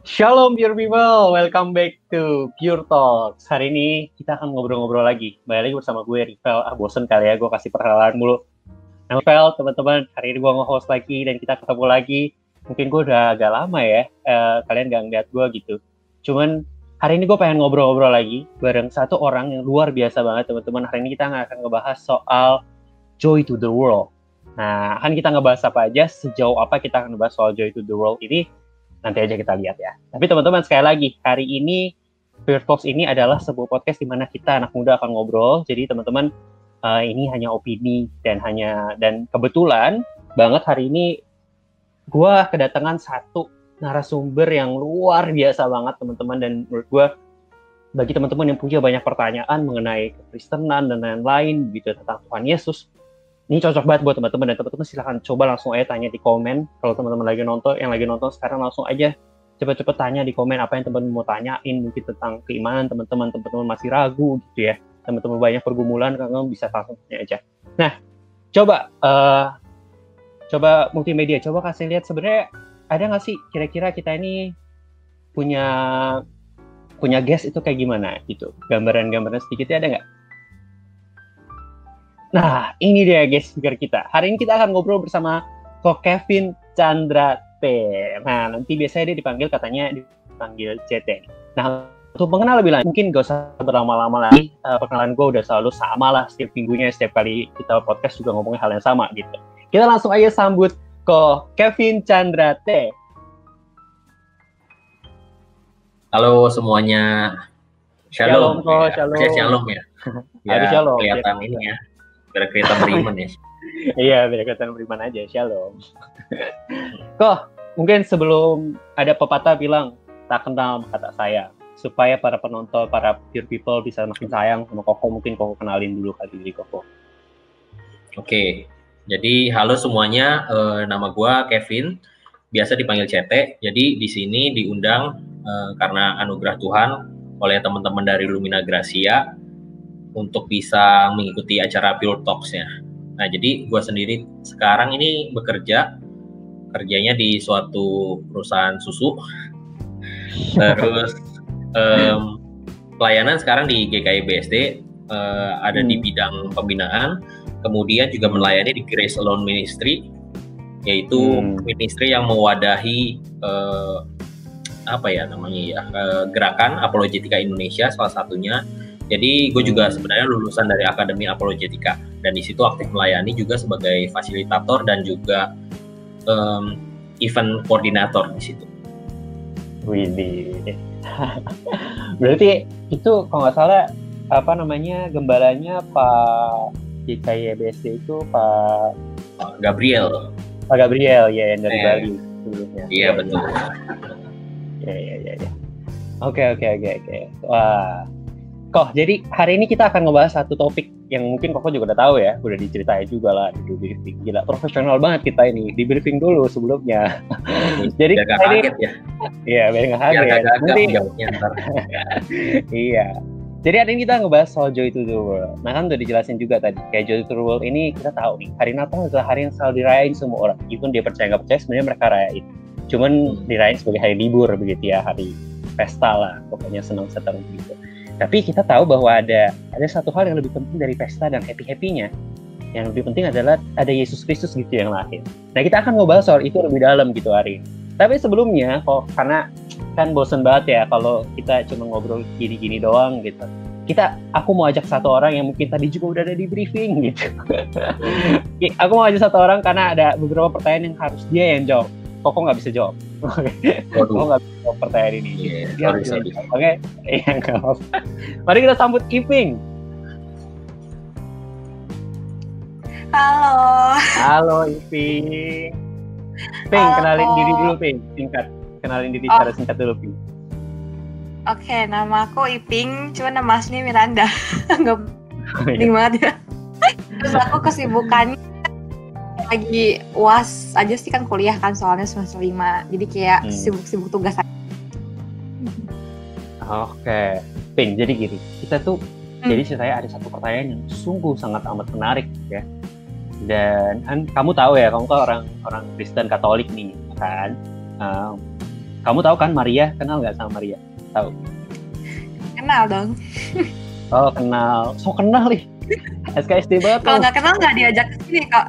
Shalom Pure People, welcome back to Pure Talks. Hari ini kita akan ngobrol-ngobrol lagi. Balik lagi bersama gue, Rivel. Bosen kali ya gue kasih perkenalan mulu. Nama Rivel, teman-teman. Hari ini gue nge-host lagi dan kita ketemu lagi. Mungkin gue udah agak lama ya, kalian gak ngeliat gue gitu. Cuman hari ini gue pengen ngobrol-ngobrol lagi bareng satu orang yang luar biasa banget, teman-teman. Hari ini kita akan ngebahas soal Joy to the World. Nah, akan kita ngebahas apa aja, sejauh apa kita akan ngebahas soal Joy to the World ini, nanti aja kita lihat ya. Tapi teman-teman, sekali lagi, hari ini Pure Talks ini adalah sebuah podcast di mana kita anak muda akan ngobrol. Jadi teman-teman, ini hanya opini dan kebetulan banget hari ini gue kedatangan satu narasumber yang luar biasa banget teman-teman, dan menurut gue bagi teman-teman yang punya banyak pertanyaan mengenai kekristenan dan lain-lain gitu tentang Tuhan Yesus, ini cocok banget buat teman-teman, dan teman-teman silahkan coba langsung aja tanya di komen. Kalau teman-teman yang lagi nonton sekarang, langsung aja cepet-cepet tanya di komen apa yang teman-teman mau tanyain, mungkin tentang keimanan teman-teman masih ragu gitu ya, teman-teman banyak pergumulan, kalian bisa langsung tanya aja. Nah, coba multimedia, coba kasih lihat sebenarnya ada nggak sih kira-kira kita ini punya guest itu kayak gimana gitu, gambaran sedikitnya ada nggak? Nah, ini dia guest speaker kita. Hari ini kita akan ngobrol bersama Kok Kevin Chandra T. Nah, nanti biasanya dia dipanggil CT. Nah, untuk mengenal lebih lanjut, mungkin gak usah berlama-lama lagi. Perkenalan gue udah selalu sama lah setiap minggunya, setiap kali kita podcast juga ngomongin hal yang sama gitu. Kita langsung aja sambut Kok Kevin Chandra T. Halo semuanya. Shalom. Shalom. Shalom ya. Ya, shalom. Kelihatan ya. Ini ya. Biar kelihatan beriman ya. Iya, biar kelihatan beriman aja. Shalom. Kok, mungkin sebelum ada pepatah bilang, tak kenal kata sayang. Supaya para penonton, para Pure People bisa makin sayang sama Koko, mungkin Koko kenalin dulu kali ini Koko. Oke. Jadi halo semuanya, nama gua Kevin. Biasa dipanggil CT. Jadi di sini diundang karena anugerah Tuhan oleh teman-teman dari Lumina Gracia untuk bisa mengikuti acara Pure Talks-nya. Nah, jadi gue sendiri sekarang ini kerjanya di suatu perusahaan susu. Terus pelayanan sekarang di GKI BSD, ada di bidang pembinaan, kemudian juga melayani di Grace Alone Ministry, yaitu ministry yang mewadahi gerakan apologetika Indonesia salah satunya. Jadi gue juga sebenarnya lulusan dari Akademi Apologetika, dan di situ aktif melayani juga sebagai fasilitator dan juga event koordinator di situ. Widih. Berarti itu kalau nggak salah gembalanya Pak GKI BSD itu Pak Gabriel. Pak Gabriel ya, yang dari Bali sebelumnya. Iya betul. Ya. Oke. Wah. Kok, jadi hari ini kita akan ngebahas satu topik yang mungkin Koko juga udah tahu ya, udah diceritain juga lah di briefing. Gila, profesional banget kita ini, di briefing dulu sebelumnya. Jadi biar gak kaget ya. Iya, biar gak kaget. Biar gak gagal jawabnya ntar. Iya. Jadi hari ini kita ngebahas soal Joy to the World. Nah kan udah dijelasin juga tadi, kayak Joy to the World ini kita tahu nih, hari Natal adalah hari yang selalu dirayain semua orang. Even dia percaya nggak percaya, sebenarnya mereka rayain. Cuman dirayain sebagai hari libur begitu ya, hari pesta lah, pokoknya senang-senang gitu. Tapi kita tahu bahwa ada satu hal yang lebih penting dari pesta dan happy-happynya. Yang lebih penting adalah ada Yesus Kristus gitu yang lahir. Nah, kita akan ngobrol soal itu lebih dalam gitu hari ini. Tapi sebelumnya, karena kan bosen banget ya kalau kita cuma ngobrol gini-gini doang gitu. Aku mau ajak satu orang yang mungkin tadi juga udah ada di briefing gitu. Aku mau ajak satu orang karena ada beberapa pertanyaan yang harus dia yang jawab. Koko nggak bisa jawab. Koko nggak bisa jawab pertanyaan ini. Sorry. Oke, nggak apa-apa. Mari kita sambut Iping. Halo Iping. Ping, kenalin diri dulu Ping, singkat. Kenalin diri secara singkat dulu Ping. Oke, nama aku Iping, cuma nama aslinya Miranda. Nggak penting banget ya. Terus aku kesibukannya lagi UAS aja sih, kan kuliah kan soalnya semester 5. Jadi kayak sibuk-sibuk tugas aja. Oke. Ping, jadi gini, kita tuh jadi ceritanya ada satu pertanyaan yang sungguh sangat amat menarik ya. Dan kan kamu tahu ya, kamu kan orang Kristen Katolik nih kan. Kamu tahu kan Maria? Kenal nggak sama Maria? Tahu? Kenal dong. Oh, kenal. So kenal nih. SKSD banget. Kalau nggak kenal nggak diajak ke sini kok.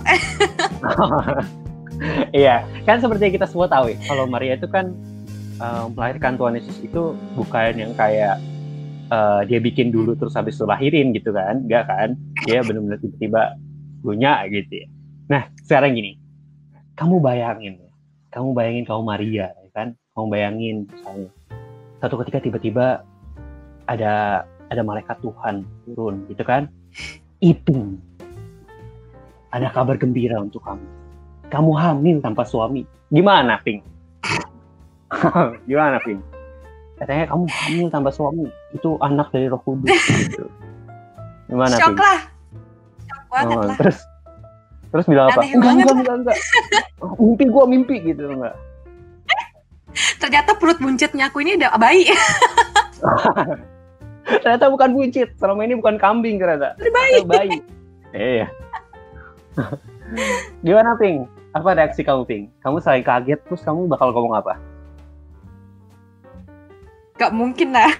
Iya, kan seperti yang kita semua tahu ya. Kalau Maria itu kan melahirkan Tuhan Yesus itu bukan yang kayak dia bikin dulu terus habis itu lahirin gitu kan. Enggak kan? Dia benar-benar tiba-tiba punya gitu ya. Nah, sekarang gini. Kamu bayangin kamu Maria ya kan? Kamu bayangin misalnya satu ketika tiba-tiba ada malaikat Tuhan turun gitu kan. Iping, ada kabar gembira untuk kamu. Kamu hamil tanpa suami. Gimana, Ping? Gimana, Ping? Katanya kamu hamil tanpa suami. Itu anak dari Roh Kudus gitu. Gimana, Ping? Shock lah. Shock banget lah. Terus bilang apa? Enggak. Mimpi gitu enggak. Ternyata perut buncitnya aku ini udah bayi. Ternyata bukan buncit. Selama ini bukan kambing ternyata. Bayi. Iya. Gimana, Ping? Apa reaksi kamu, Ping? Kamu selain kaget, terus kamu bakal ngomong apa? Gak mungkin lah.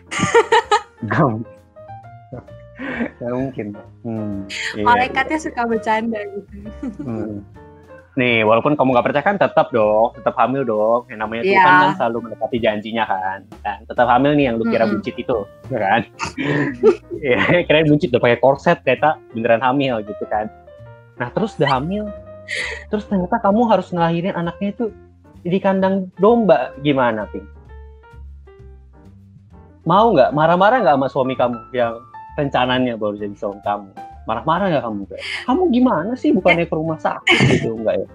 Gak mungkin. Malaikatnya suka bercanda gitu. Nih, walaupun kamu gak percaya kan tetap hamil dong. Yang namanya Tuhan kan selalu menepati janjinya kan. Dan tetap hamil nih yang lu kira buncit itu, kan? Ya, kirain buncit udah pakai korset, ternyata beneran hamil gitu kan. Nah, terus udah hamil, terus ternyata kamu harus ngelahirin anaknya itu di kandang domba. Gimana, Ping? Mau nggak? Marah-marah nggak sama suami kamu yang rencananya baru jadi suami kamu? Marah-marah nggak kamu? Kamu gimana sih? Bukannya ke rumah sakit gitu, enggak ya?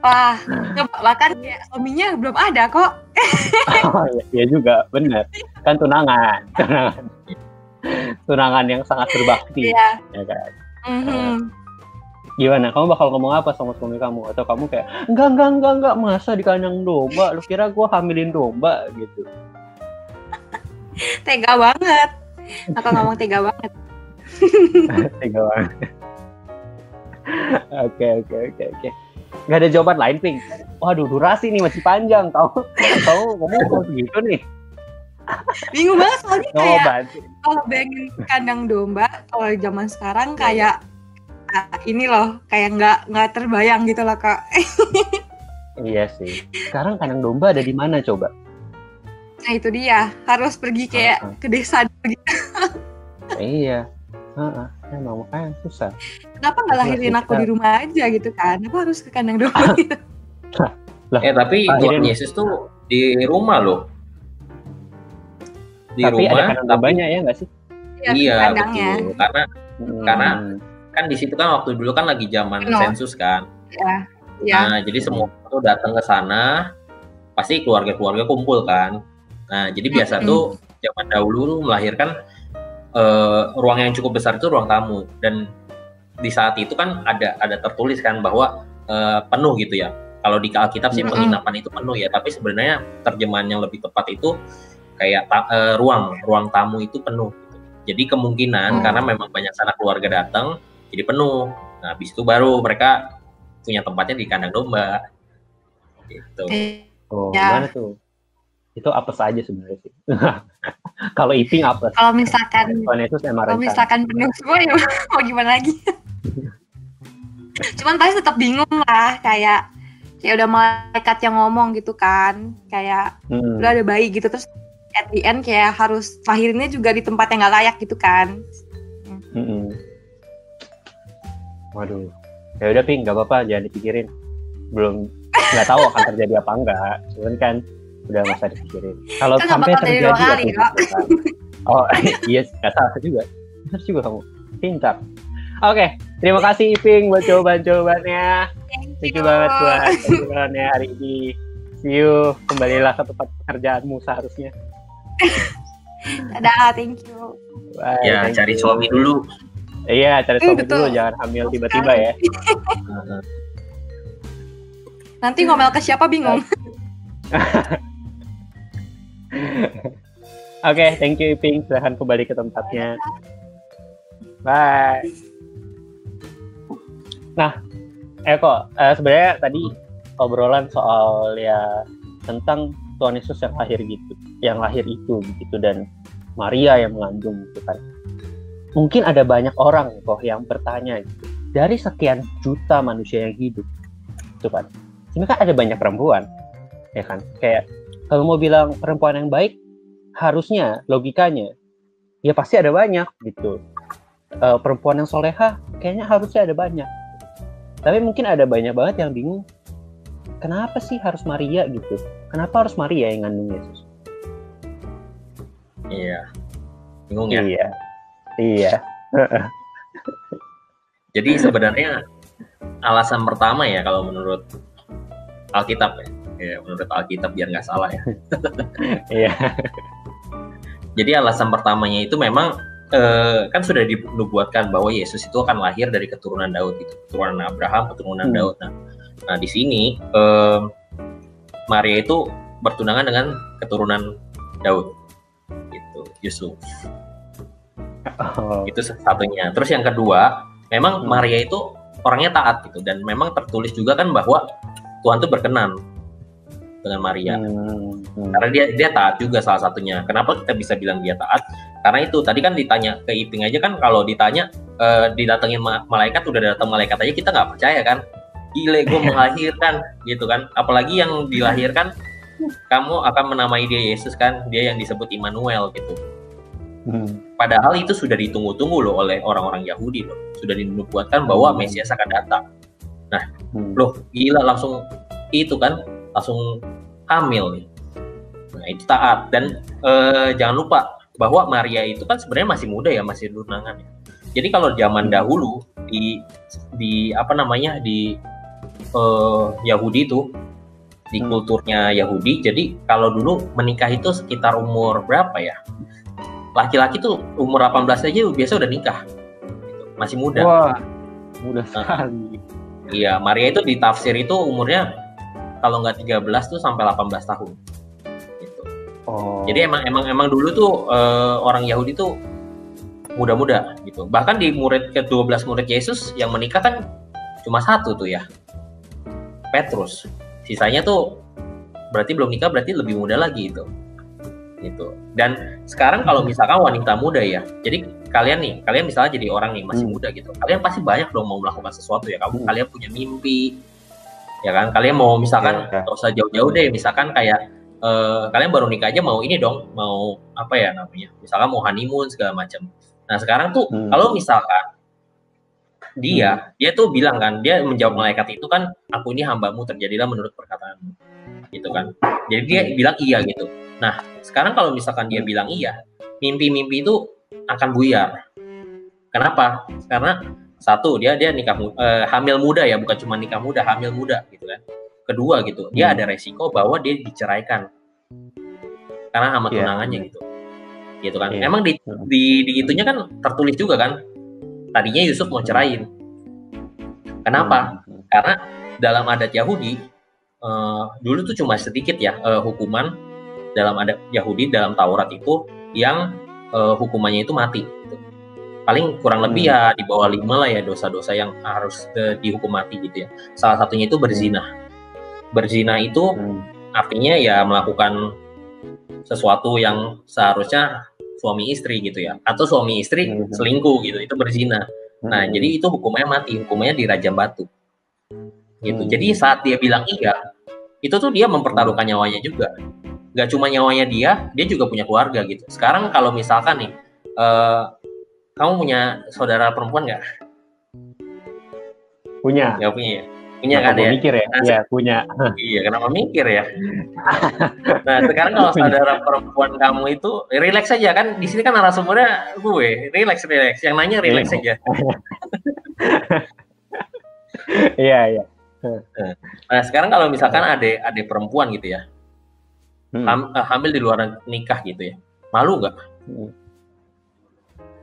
Wah, bahkan ya, suaminya belum ada kok. Oh, iya juga, bener. Kan tunangan yang sangat berbakti, ya kan? Gimana? Kamu bakal ngomong apa sama suami kamu? Atau kamu kayak enggak, masa di kandang domba? Lu kira gue hamilin domba gitu? Tega banget. Aku ngomong tega banget. Tega banget. Oke. Gak ada jawaban lain, Ping? Waduh, durasi nih masih panjang. Kamu ngomong gitu nih. Bingung banget soalnya kayak kalau bayangin kandang domba kalau zaman sekarang kayak ini loh kayak nggak terbayang gitu loh Kak. Iya sih. Sekarang kandang domba ada di mana coba? Nah itu dia harus pergi kayak ke desa gitu. Iya. Emang makanya susah. Kenapa nggak lahirin aku di rumah aja gitu kan? Aku harus ke kandang domba gitu. Tapi Tuhan Yesus tuh di rumah loh. Tapi rumah, ada kandang dombanya ya nggak sih? Iya betul. Karena kan di situ kan waktu dulu kan lagi zaman sensus kan. Iya. Nah jadi semua tuh datang ke sana, pasti keluarga-keluarga kumpul kan. Nah jadi biasa tuh zaman dahulu melahirkan ruang yang cukup besar itu ruang tamu, dan di saat itu kan ada tertulis kan bahwa penuh gitu ya. Kalau di Alkitab sih penginapan itu penuh ya, tapi sebenarnya terjemahan yang lebih tepat itu kayak ruang tamu itu penuh gitu. Jadi kemungkinan karena memang banyak sanak keluarga datang jadi penuh. Nah habis itu baru mereka punya tempatnya di kandang domba gitu. Gimana tuh? Itu apes aja sebenarnya sih. Kalau Iping apes. Kalau misalkan penuh semua ya mau gimana lagi? Cuman pasti tetap bingung lah, kayak udah malaikat yang ngomong gitu kan, kayak udah ada bayi gitu, terus at the end kayak harus lahirinnya juga di tempat yang nggak layak gitu kan. Waduh, ya udah Ping, nggak apa-apa, jangan dipikirin. Belum, nggak tahu akan terjadi apa enggak, cuman kan udah nggak usah dipikirin. Kalau sampai terjadi ya, oh iya, nggak salah juga, benar juga kamu, pintar. Oke, terima kasih Iping buat jawaban-jawabannya. Thank you banget buat jawabannya hari ini. See you, kembalilah ke tempat pekerjaanmu seharusnya. Dadah, thank you. Bye, ya, cari suami dulu. Iya, cari suami dulu, jangan hamil tiba-tiba ya. Nanti ngomel ke siapa bingung. Oke, thank you Iping, silahkan kembali ke tempatnya. Bye. Nah, sebenarnya tadi obrolan soal ya tentang Tuhan Yesus yang lahir itu gitu, dan Maria yang mengandung gitu kan. Mungkin ada banyak orang kok yang bertanya gitu, dari sekian juta manusia yang hidup gitu kan, ini kan ada banyak perempuan ya kan, kayak kalau mau bilang perempuan yang baik harusnya logikanya ya pasti ada banyak gitu. Perempuan yang soleha kayaknya harusnya ada banyak, tapi mungkin ada banyak banget yang bingung kenapa sih harus Maria gitu, kenapa harus Maria yang ngandung Yesus. Iya, bingung ya. Iya. Jadi sebenarnya alasan pertama ya kalau menurut Alkitab ya menurut Alkitab biar nggak salah ya. Iya. Jadi alasan pertamanya itu memang kan sudah dinubuatkan bahwa Yesus itu akan lahir dari keturunan Daud, gitu, keturunan Abraham, keturunan Daud. Nah di sini Maria itu bertunangan dengan keturunan Daud, gitu, Yusuf. Itu satunya. Terus yang kedua, memang Maria itu orangnya taat gitu, dan memang tertulis juga kan bahwa Tuhan tuh berkenan dengan Maria. Karena dia taat juga salah satunya. Kenapa kita bisa bilang dia taat? Karena itu tadi kan ditanya ke Iping aja kan, kalau ditanya didatengin malaikat, udah datang malaikat aja kita nggak percaya kan. Gile, gue melahirkan gitu kan. Apalagi yang dilahirkan kamu akan menamai dia Yesus kan, dia yang disebut Immanuel gitu. Padahal itu sudah ditunggu-tunggu loh oleh orang-orang Yahudi loh. Sudah dinubuatkan bahwa Mesias akan datang. Nah, loh gila, langsung itu kan, langsung hamil nih. Nah, itu taat. Dan jangan lupa bahwa Maria itu kan sebenarnya masih muda ya, masih tunangan ya. Jadi kalau zaman dahulu di apa namanya, di Yahudi itu, di kulturnya Yahudi, jadi kalau dulu menikah itu sekitar umur berapa ya? Laki-laki tuh umur 18 aja biasa udah nikah, masih muda. Wah, muda sekali. Iya, Maria itu di tafsir itu umurnya kalau nggak 13 tuh sampai 18 tahun. Gitu. Jadi emang dulu tuh orang Yahudi tuh muda-muda gitu. Bahkan di murid ke-12 murid Yesus yang menikah kan cuma satu tuh ya, Petrus. Sisanya tuh berarti belum nikah, berarti lebih muda lagi itu. Gitu. Dan sekarang kalau misalkan wanita muda ya, jadi kalian misalnya jadi orang nih masih muda gitu, kalian pasti banyak dong mau melakukan sesuatu ya. Kalian punya mimpi ya kan, kalian mau misalkan nggak usah jauh-jauh deh, misalkan kayak kalian baru nikah aja mau ini dong, mau apa ya namanya, misalkan mau honeymoon segala macam. Nah sekarang tuh kalau misalkan dia tuh bilang kan, dia menjawab malaikat itu kan, aku ini hambamu, terjadilah menurut perkataanmu gitu kan. Jadi dia bilang iya gitu. Nah sekarang kalau misalkan dia bilang iya, mimpi-mimpi itu akan buyar. Kenapa? Karena satu, dia nikah hamil muda ya, bukan cuma nikah muda, hamil muda gitu kan. Kedua gitu, dia ada resiko bahwa dia diceraikan karena sama tunangannya gitu kan. Emang di itunya kan tertulis juga kan, tadinya Yusuf mau cerain. Kenapa? Karena dalam adat Yahudi dulu tuh cuma sedikit ya hukuman dalam adat Yahudi, dalam Taurat itu yang hukumannya itu mati gitu. Paling kurang lebih ya di bawah 5 lah ya dosa-dosa yang harus dihukum mati gitu ya. Salah satunya itu berzina. Berzina itu artinya ya melakukan sesuatu yang seharusnya suami istri gitu ya, atau suami istri selingkuh gitu, itu berzina. Nah jadi itu hukumannya mati, hukumannya dirajam batu gitu. Jadi saat dia bilang iya, itu tuh dia mempertaruhkan nyawanya juga. Gak cuma nyawanya dia juga punya keluarga gitu. Sekarang kalau misalkan nih kamu punya saudara perempuan nggak? Punya. Nggak punya ya? Punya kan ya? Mikir ya? Iya, punya. Iya, kenapa mikir ya? Nah, sekarang kalau saudara perempuan kamu itu, relax aja kan? Di sini kan narasumbernya gue, relax. Yang nanya relax aja. Iya. Nah, sekarang kalau misalkan ada perempuan gitu ya, hamil di luar nikah gitu ya, malu nggak?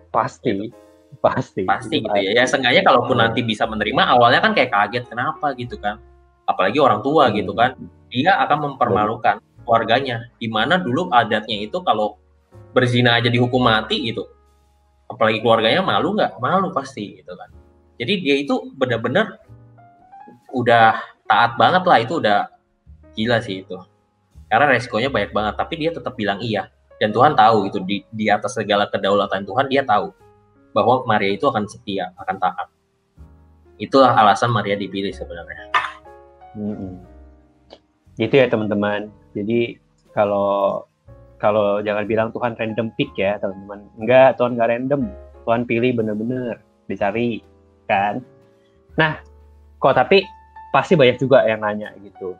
Pasti gitu ya. Ya seenggaknya kalaupun nanti bisa menerima, awalnya kan kayak kaget kenapa gitu kan. Apalagi orang tua gitu kan. Dia akan mempermalukan keluarganya. Dimana dulu adatnya itu kalau berzina aja dihukum mati gitu. Apalagi keluarganya malu nggak? Malu pasti gitu kan. Jadi dia itu benar-benar udah taat banget lah, itu udah gila sih itu. Karena resikonya banyak banget, tapi dia tetap bilang iya. Dan Tuhan tahu itu di atas segala kedaulatan Tuhan, dia tahu bahwa Maria itu akan setia, akan taat. Itulah alasan Maria dipilih sebenarnya. Gitu ya teman-teman. Jadi kalau jangan bilang Tuhan random pick ya teman-teman. Enggak, Tuhan nggak random. Tuhan pilih bener-bener, dicari kan. Nah, kok tapi pasti banyak juga yang nanya gitu.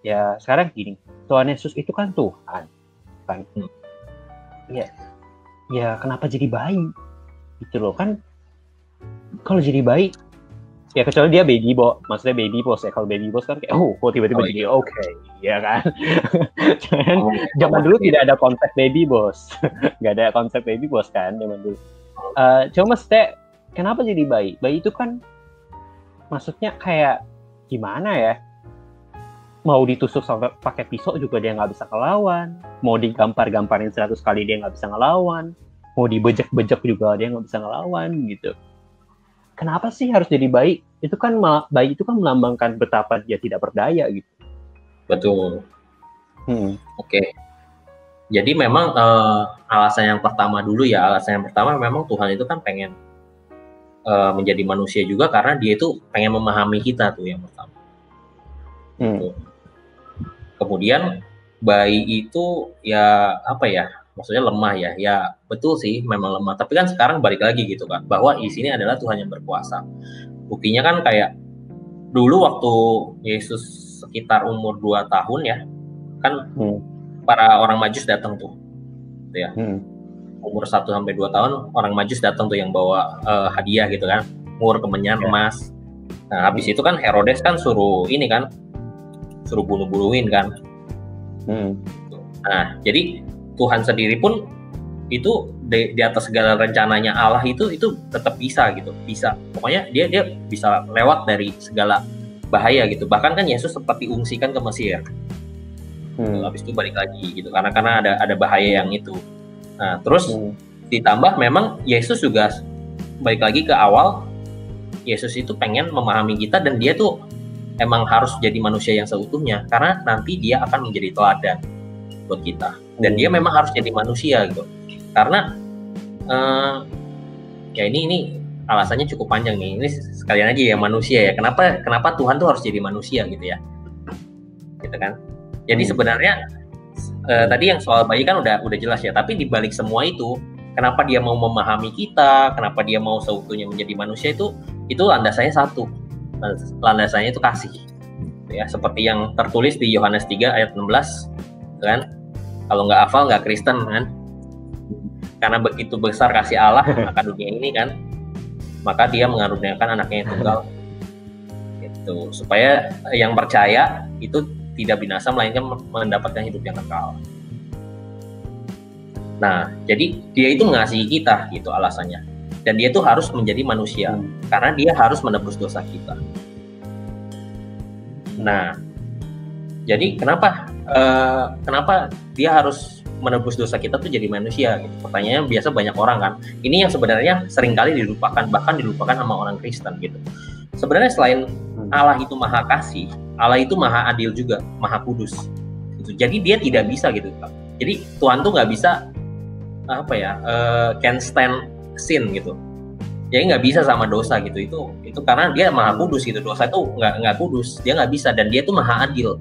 Ya sekarang gini, Tuhan Yesus itu kan Tuhan, kan? Ya kenapa jadi bayi? Gitu loh kan? Kalau jadi bayi, ya kecuali dia baby boss, maksudnya baby boss ya. Kalau baby boss kan kayak, kok tiba-tiba jadi oke, ya kan? Zaman dulu tidak ada konsep baby boss, nggak ada konsep baby boss kan zaman dulu. Cuma maksudnya, kenapa jadi bayi? Bayi itu kan, maksudnya kayak gimana ya? Mau ditusuk sampai pakai pisau juga dia nggak bisa ngelawan. Mau digampar-gamparin 100 kali dia nggak bisa ngelawan. Mau dibejek-bejek juga dia nggak bisa ngelawan gitu. Kenapa sih harus jadi bayi? Itu kan bayi itu kan melambangkan betapa dia tidak berdaya gitu. Betul. Oke. Jadi memang alasan yang pertama dulu ya. Alasan yang pertama memang Tuhan itu kan pengen menjadi manusia juga karena dia itu pengen memahami kita tuh yang pertama. Kemudian bayi itu ya apa ya, maksudnya lemah ya, ya betul sih memang lemah. Tapi kan sekarang balik lagi gitu kan, bahwa di sini adalah Tuhan yang berkuasa. Buktinya kan kayak dulu waktu Yesus sekitar umur 2 tahun ya, kan para orang Majus datang tuh, ya. Umur 1 sampai 2 tahun orang Majus datang tuh yang bawa hadiah gitu kan, mur, kemenyan, emas. Nah habis itu kan Herodes kan suruh bunuh-bunuhin kan. Nah, jadi Tuhan sendiri pun itu di atas segala rencananya Allah itu tetap bisa gitu, bisa. Pokoknya dia bisa lewat dari segala bahaya gitu. Bahkan kan Yesus sempat diungsikan ke Mesir. Habis itu balik lagi gitu karena ada bahaya yang itu. Nah, terus ditambah memang Yesus juga balik lagi ke awal. Yesus itu pengen memahami kita dan dia tuh emang harus jadi manusia yang seutuhnya karena nanti dia akan menjadi teladan buat kita dan dia memang harus jadi manusia gitu karena ya ini alasannya cukup panjang nih, ini sekalian aja ya manusia ya, kenapa Tuhan tuh harus jadi manusia gitu ya, gitu kan. Jadi sebenarnya tadi yang soal bayi kan udah jelas ya, tapi dibalik semua itu kenapa dia mau memahami kita, kenapa dia mau seutuhnya menjadi manusia itu landasannya satu. Landasannya itu kasih ya, seperti yang tertulis di Yohanes 3 ayat 16 kan, kalau nggak hafal nggak Kristen kan, karena begitu besar kasih Allah akan dunia ini kan, maka dia mengaruniakan anaknya yang tunggal gitu, supaya yang percaya itu tidak binasa melainkan mendapatkan hidup yang kekal. Nah jadi dia itu mengasihi kita gitu alasannya. Dan dia tuh harus menjadi manusia karena dia harus menebus dosa kita. Nah, jadi kenapa dia harus menebus dosa kita tuh jadi manusia? Gitu. Pertanyaannya biasa banyak orang kan. Ini yang sebenarnya seringkali dilupakan, bahkan dilupakan sama orang Kristen gitu. Sebenarnya selain Allah itu maha kasih, Allah itu maha adil juga, maha kudus. Gitu. Jadi dia tidak bisa gitu. Jadi Tuhan tuh nggak bisa can stand sin gitu, jadi nggak bisa sama dosa gitu, itu karena dia maha kudus gitu, dosa itu nggak kudus, dia nggak bisa, dan dia tuh maha adil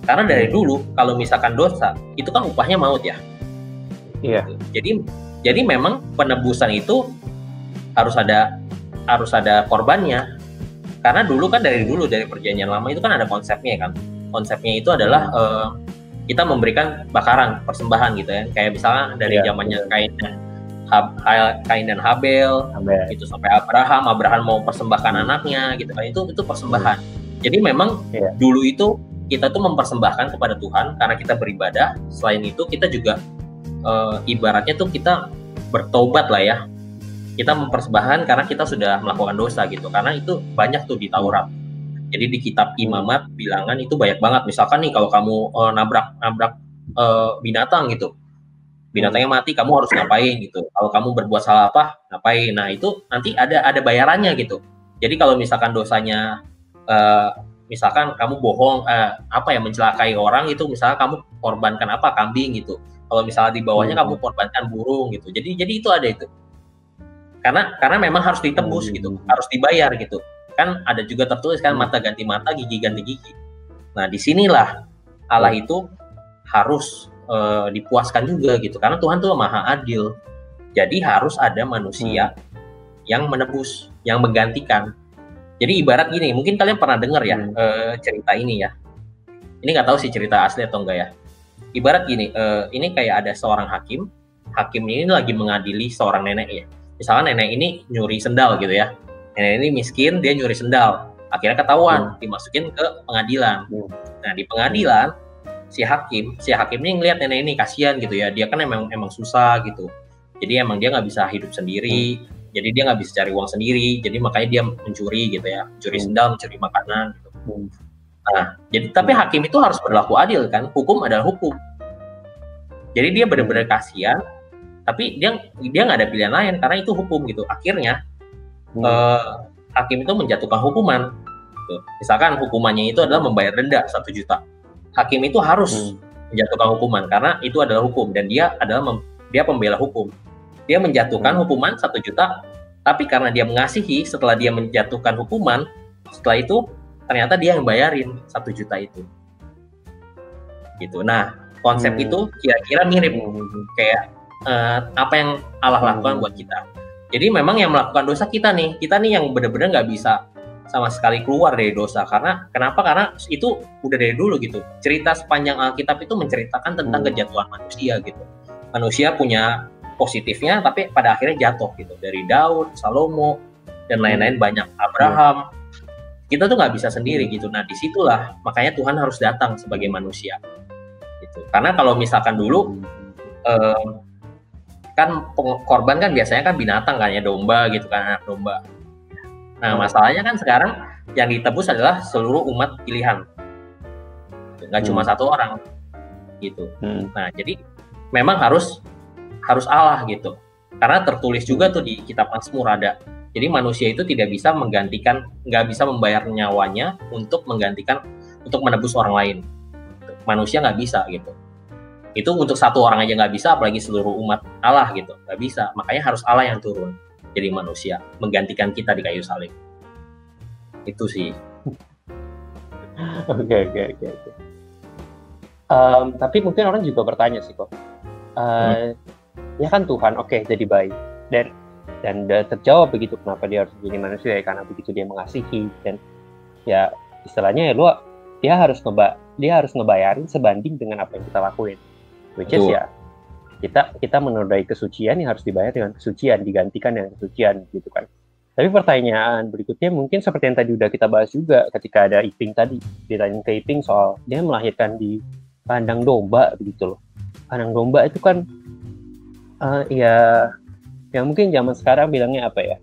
karena dari dulu kalau misalkan dosa itu kan upahnya maut ya. Iya. Jadi memang penebusan itu harus ada korbannya, karena dulu kan dari perjanjian lama itu kan ada konsepnya itu adalah kita memberikan bakaran persembahan gitu ya, kayak misalnya dari zamannya Kain dan Habel. Itu sampai Abraham mau persembahkan anaknya gitu kan, itu persembahan. Jadi memang dulu itu kita tuh mempersembahkan kepada Tuhan karena kita beribadah. Selain itu kita juga ibaratnya tuh kita bertobat lah ya, kita mempersembahkan karena kita sudah melakukan dosa gitu, karena itu banyak tuh di Taurat. Jadi di kitab Imamat bilangan itu banyak banget, misalkan nih kalau kamu nabrak binatang gitu, binatangnya mati, kamu harus ngapain gitu. Kalau kamu berbuat salah apa, ngapain. Nah itu nanti ada bayarannya gitu. Jadi kalau misalkan dosanya misalkan kamu bohong, mencelakai orang itu, misalnya kamu korbankan kambing gitu. Kalau misalnya di bawahnya kamu korbankan burung gitu. Jadi itu ada itu. Karena memang harus ditebus gitu, harus dibayar gitu. Kan ada juga tertulis kan, mata ganti mata, gigi ganti gigi. Nah, disinilah Allah itu harus dipuaskan juga gitu, karena Tuhan tuh maha adil. Jadi harus ada manusia yang menebus, yang menggantikan. Jadi ibarat gini, mungkin kalian pernah dengar ya cerita ini ya. Ini nggak tahu sih cerita asli atau enggak ya. Ibarat gini, ini kayak ada seorang hakim ini lagi mengadili seorang nenek ya. Misalnya nenek ini nyuri sendal gitu ya. Nenek ini miskin, dia nyuri sendal. Akhirnya ketahuan, dimasukin ke pengadilan. Nah, di pengadilan si hakim ini ngelihat nenek ini kasihan gitu ya. Dia kan emang susah gitu. Jadi emang dia nggak bisa hidup sendiri. Jadi dia nggak bisa cari uang sendiri. Jadi makanya dia mencuri gitu ya. Mencuri sendal, mencuri makanan gitu. Nah, jadi tapi hakim itu harus berlaku adil kan. Hukum adalah hukum. Jadi dia benar-benar kasihan, tapi dia nggak ada pilihan lain karena itu hukum gitu. Akhirnya hakim itu menjatuhkan hukuman. Gitu. Misalkan hukumannya itu adalah membayar denda 1 juta. Hakim itu harus menjatuhkan hukuman karena itu adalah hukum dan dia adalah dia pembela hukum. Dia menjatuhkan hukuman 1 juta, tapi karena dia mengasihi, setelah dia menjatuhkan hukuman, setelah itu ternyata dia yang bayarin 1 juta itu. Gitu. Nah, konsep itu kira-kira mirip kayak apa yang Allah lakukan buat kita. Jadi memang yang melakukan dosa kita nih yang benar-benar nggak bisa sama sekali keluar dari dosa. Kenapa? Karena itu udah dari dulu gitu. Cerita sepanjang Alkitab itu menceritakan tentang kejatuhan manusia gitu. Manusia punya positifnya, tapi pada akhirnya jatuh gitu. Dari Daud, Salomo, dan lain-lain banyak. Abraham. Kita tuh nggak bisa sendiri gitu. Nah, disitulah makanya Tuhan harus datang sebagai manusia. Gitu. Karena kalau misalkan dulu kan korban kan biasanya kan binatang kan ya, domba gitu kan, anak domba. Nah, masalahnya kan sekarang yang ditebus adalah seluruh umat pilihan. Nggak cuma satu orang gitu. Nah, jadi memang harus Allah gitu. Karena tertulis juga tuh di kitab Mazmur ada. Jadi manusia itu tidak bisa nggak bisa membayar nyawanya untuk menebus orang lain. Manusia nggak bisa gitu. Itu untuk satu orang aja nggak bisa, apalagi seluruh umat Allah gitu, nggak bisa. Makanya harus Allah yang turun jadi manusia, menggantikan kita di kayu salib. Itu sih. Oke. Tapi mungkin orang juga bertanya sih kok. Ya kan Tuhan, jadi baik dan terjawab begitu kenapa dia harus jadi manusia ya, karena begitu dia mengasihi dan ya istilahnya ya dia harus ngebayarin sebanding dengan apa yang kita lakuin. Which is ya kita menodai kesucian yang harus dibayar dengan kesucian, digantikan dengan kesucian gitu kan. Tapi pertanyaan berikutnya mungkin seperti yang tadi udah kita bahas juga ketika ada Iping tadi, ditanya ke Iping soal dia melahirkan di kandang domba begitu loh. Kandang domba itu kan ya mungkin zaman sekarang bilangnya apa ya,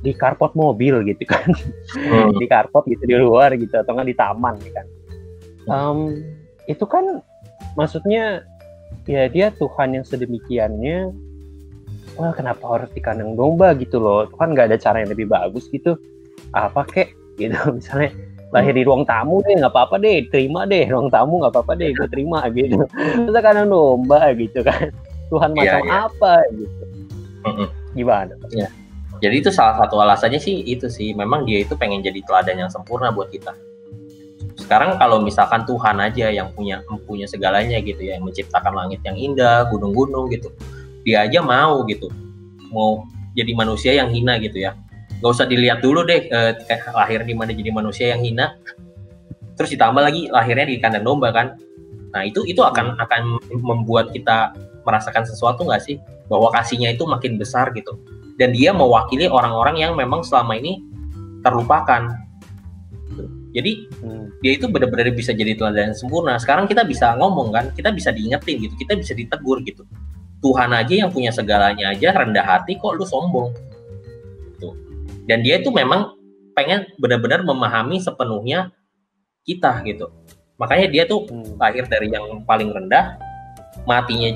di karpot mobil gitu kan. Di karpot gitu di luar gitu, atau nggak di taman gitu kan. Itu kan maksudnya ya dia Tuhan yang sedemikiannya, kenapa harus di kandang domba gitu loh. Tuhan nggak ada cara yang lebih bagus gitu, apa kek gitu. Misalnya lahir di ruang tamu deh, nggak apa-apa deh, terima deh. Ruang tamu nggak apa-apa deh, gue terima gitu. Terus kandang domba gitu kan, Tuhan macam apa gitu. Gimana? Ya. Jadi itu salah satu alasannya sih itu sih, memang dia itu pengen jadi teladan yang sempurna buat kita. Sekarang kalau misalkan Tuhan aja yang punya segalanya gitu ya, yang menciptakan langit yang indah, gunung-gunung gitu, dia aja mau jadi manusia yang hina gitu ya. Gak usah dilihat dulu deh lahir di mana jadi manusia yang hina, terus ditambah lagi lahirnya di kandang domba kan. Nah itu akan membuat kita merasakan sesuatu nggak sih, bahwa kasihnya itu makin besar gitu, dan dia mewakili orang-orang yang memang selama ini terlupakan. Jadi dia itu benar-benar bisa jadi teladan yang sempurna. Sekarang kita bisa ngomong kan, kita bisa diingetin gitu, kita bisa ditegur gitu. Tuhan aja yang punya segalanya aja rendah hati, kok lu sombong gitu. Dan dia itu memang pengen benar-benar memahami sepenuhnya kita gitu. Makanya dia tuh lahir dari yang paling rendah, matinya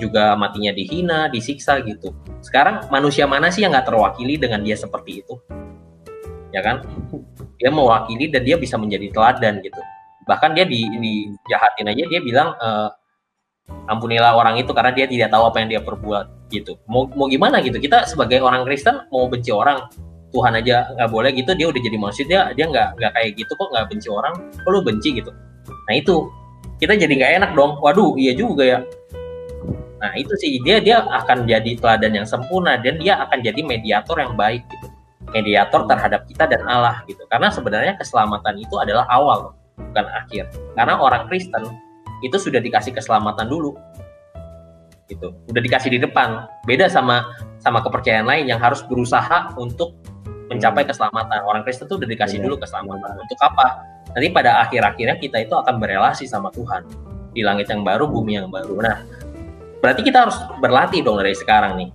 dihina, disiksa gitu. Sekarang manusia mana sih yang nggak terwakili dengan dia seperti itu, ya kan? Dia mewakili dan dia bisa menjadi teladan gitu. Bahkan dia dijahatin aja dia bilang ampunilah orang itu karena dia tidak tahu apa yang dia perbuat gitu. Mau gimana gitu? Kita sebagai orang Kristen mau benci orang, Tuhan aja nggak boleh gitu. Dia udah jadi manusia, dia nggak kayak gitu kok, nggak benci orang, kok lu benci gitu. Nah itu kita jadi nggak enak dong. Waduh, iya juga ya. Nah itu sih dia akan jadi teladan yang sempurna dan dia akan jadi mediator yang baik gitu. Mediator terhadap kita dan Allah gitu. Karena sebenarnya keselamatan itu adalah awal, bukan akhir. Karena orang Kristen itu sudah dikasih keselamatan dulu, gitu. Udah dikasih di depan. Beda sama kepercayaan lain yang harus berusaha untuk mencapai keselamatan. Orang Kristen itu udah dikasih dulu keselamatan. Untuk apa? Nanti pada akhir-akhirnya kita itu akan berelasi sama Tuhan di langit yang baru, bumi yang baru. Nah, berarti kita harus berlatih dong dari sekarang nih.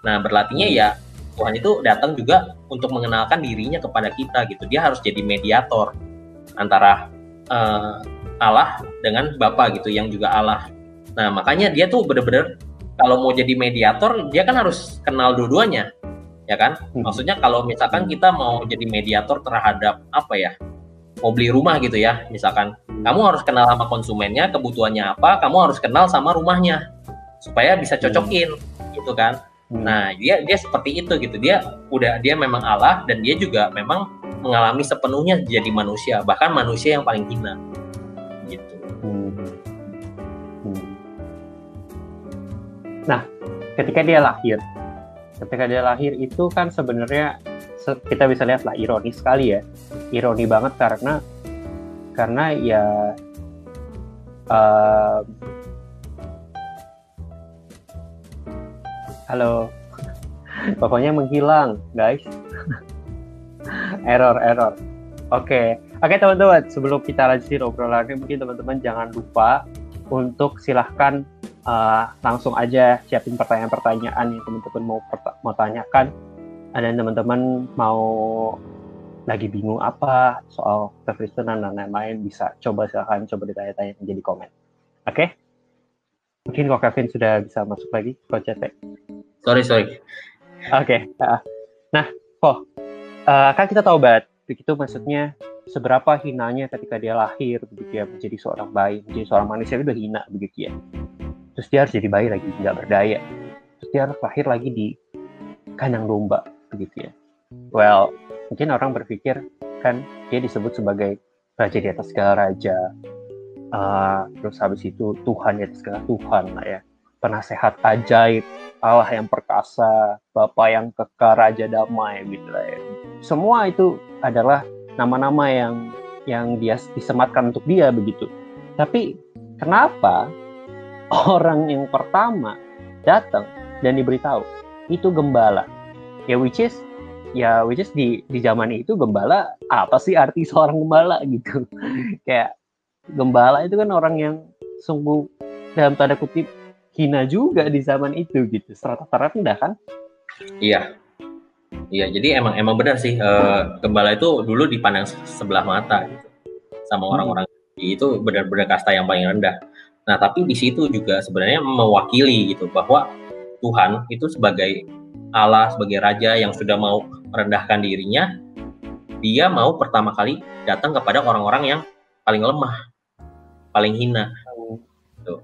Nah, berlatihnya ya Tuhan itu datang juga untuk mengenalkan dirinya kepada kita gitu. Dia harus jadi mediator antara Allah dengan Bapa gitu, yang juga Allah. Nah, makanya dia tuh bener-bener kalau mau jadi mediator, dia kan harus kenal dua-duanya, ya kan? Maksudnya kalau misalkan kita mau jadi mediator terhadap apa ya, mau beli rumah gitu ya, misalkan kamu harus kenal sama konsumennya, kebutuhannya apa, kamu harus kenal sama rumahnya supaya bisa cocokin, gitu kan? Nah, dia seperti itu gitu. Dia memang Allah dan dia juga memang mengalami sepenuhnya jadi manusia, bahkan manusia yang paling hina. Gitu. Nah, ketika dia lahir itu kan sebenarnya kita bisa lihat lah ironis sekali ya, ironi banget karena ya halo, pokoknya menghilang guys. error. Oke, teman-teman, sebelum kita lanjutin obrolannya, mungkin teman-teman jangan lupa untuk silahkan langsung aja siapin pertanyaan-pertanyaan yang teman-teman mau tanyakan. Dan teman-teman mau lagi bingung apa soal kekristenan dan lain-lain, bisa silahkan ditanya-tanya jadi komen. Oke? Mungkin kok Kevin sudah bisa masuk lagi ke chat. Sorry. Oke. Nah, kan kita tahu banget begitu, maksudnya seberapa hinanya ketika dia lahir begitu ya, menjadi seorang bayi, menjadi seorang manusia itu udah hina begitu ya. Terus dia harus jadi bayi lagi, nggak berdaya. Terus dia harus lahir lagi di kandang domba begitu ya. Well, mungkin orang berpikir kan dia disebut sebagai raja di atas segala raja. Terus habis itu Tuhan di atas segala Tuhan lah ya. Penasehat ajaib, Allah yang perkasa, Bapa yang kekal, Raja damai gitu lah ya. Semua itu adalah nama-nama yang dia disematkan untuk dia begitu. Tapi kenapa orang yang pertama datang dan diberitahu itu gembala? Ya which is di zaman itu gembala, apa sih arti seorang gembala gitu? Kayak gembala itu kan orang yang sungguh dalam tanda kutip hina juga di zaman itu gitu, strata rendah kan? Iya, jadi emang benar sih, gembala itu dulu dipandang sebelah mata gitu, sama orang-orang itu benar-benar kasta yang paling rendah. Nah, tapi di situ juga sebenarnya mewakili gitu bahwa Tuhan itu sebagai Allah, sebagai Raja yang sudah mau merendahkan dirinya, dia mau pertama kali datang kepada orang-orang yang paling lemah, paling hina. Gitu.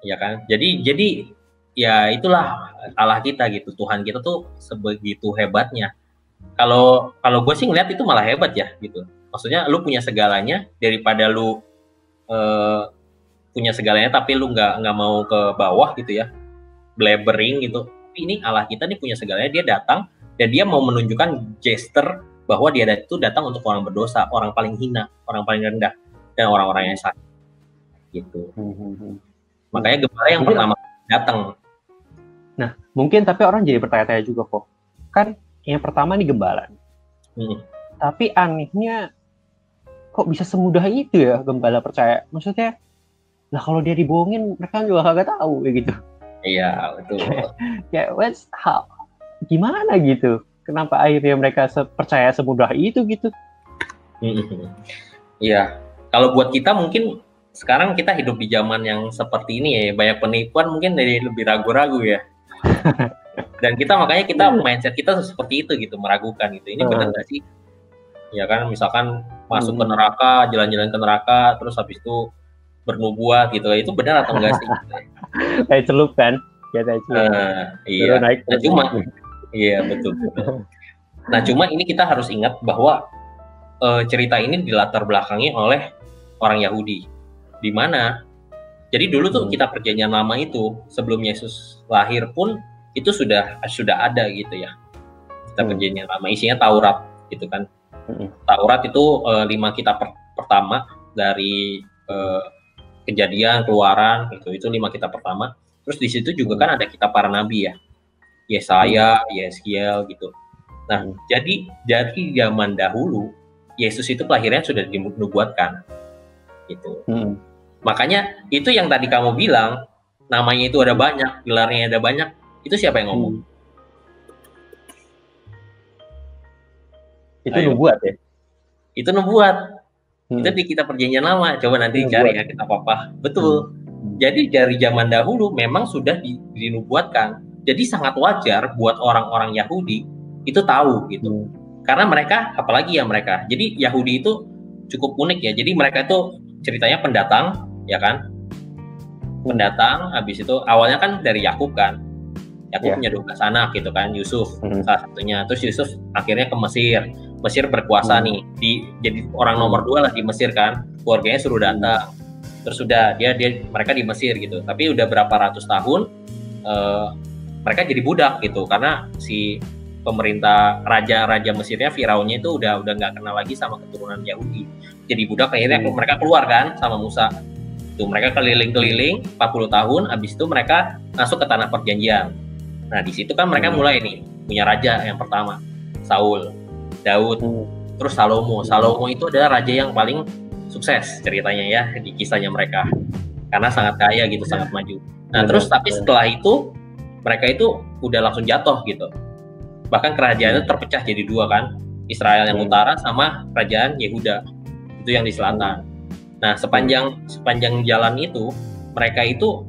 Ya kan, jadi ya itulah Allah kita gitu, Tuhan kita tuh sebegitu hebatnya. Kalau gue sih ngeliat itu malah hebat ya gitu. Maksudnya lu punya segalanya, daripada lu punya segalanya tapi lu nggak mau ke bawah gitu ya, blabbering gitu. Tapi ini Allah kita nih punya segalanya, dia datang dan dia mau menunjukkan gesture bahwa dia itu datang untuk orang berdosa, orang paling hina, orang paling rendah, dan orang-orang yang sakit gitu. Makanya gembala yang pertama datang. Nah, mungkin tapi orang jadi bertanya-tanya juga kok. Kan yang pertama nih gembala. Tapi anehnya kok bisa semudah itu ya gembala percaya? Maksudnya, lah kalau dia dibohongin mereka juga kagak tahu gitu. Iya, betul. Kayak gimana gitu? Kenapa akhirnya mereka percaya semudah itu gitu? Iya. Kalau buat kita mungkin sekarang kita hidup di zaman yang seperti ini ya, banyak penipuan, mungkin jadi lebih ragu-ragu ya. Dan kita makanya mindset kita seperti itu gitu, meragukan gitu. Ini benar nggak sih? Ya kan, misalkan masuk ke neraka, jalan-jalan ke neraka, terus habis itu bernubuat gitu. Itu benar atau enggak sih? Kayak celup kan? Kayak celup. Iya. Naik, nah, cuma iya betul. Nah, cuma ini kita harus ingat bahwa cerita ini dilatar belakangi oleh orang Yahudi. Di mana jadi dulu tuh kita perjanjian lama itu sebelum Yesus lahir pun itu sudah ada gitu ya. Kita perjanjian lama isinya Taurat gitu kan. Taurat itu 5 kitab pertama dari Kejadian, Keluaran itu 5 kitab pertama. Terus di situ juga kan ada kitab para nabi ya. Yesaya, Yeskiel gitu. Nah, jadi dari zaman dahulu Yesus itu kelahirannya sudah dinubuatkan gitu. Makanya itu yang tadi kamu bilang namanya itu ada banyak, gelarnya ada banyak, itu siapa yang ngomong? Itu nubuat ya? Itu nubuat. Itu di kitab perjanjian lama. Coba nanti cari ya kitab apa. Betul. Jadi dari zaman dahulu memang sudah dinubuatkan. Jadi sangat wajar buat orang-orang Yahudi itu tahu gitu. Karena mereka, apalagi ya mereka. Jadi Yahudi itu cukup unik ya. Jadi mereka itu ceritanya pendatang, ya kan? Pendatang, habis itu awalnya kan dari Yakub kan. Yakub punya 12 anak gitu kan, Yusuf salah satunya. Terus Yusuf akhirnya ke Mesir. Mesir berkuasa nih, jadi orang nomor 2 lah di Mesir kan. Keluarganya suruh datang. Terus sudah mereka di Mesir gitu. Tapi udah berapa ratus tahun mereka jadi budak gitu karena si pemerintah raja Mesirnya Firaunnya itu udah nggak kenal lagi sama keturunan Yahudi. Jadi budak akhirnya mereka keluar kan sama Musa. Tuh mereka keliling-keliling 40 tahun, habis itu mereka masuk ke tanah perjanjian. Nah, di situ kan mereka mulai nih punya raja yang pertama, Saul, Daud, terus Salomo. Salomo itu adalah raja yang paling sukses ceritanya ya di kisahnya mereka. Karena sangat kaya gitu, sangat maju. Nah, terus tapi setelah itu mereka itu udah langsung jatuh gitu. Bahkan kerajaannya terpecah jadi 2 kan, Israel yang utara sama kerajaan Yehuda itu yang di selatan. Nah, sepanjang jalan itu mereka itu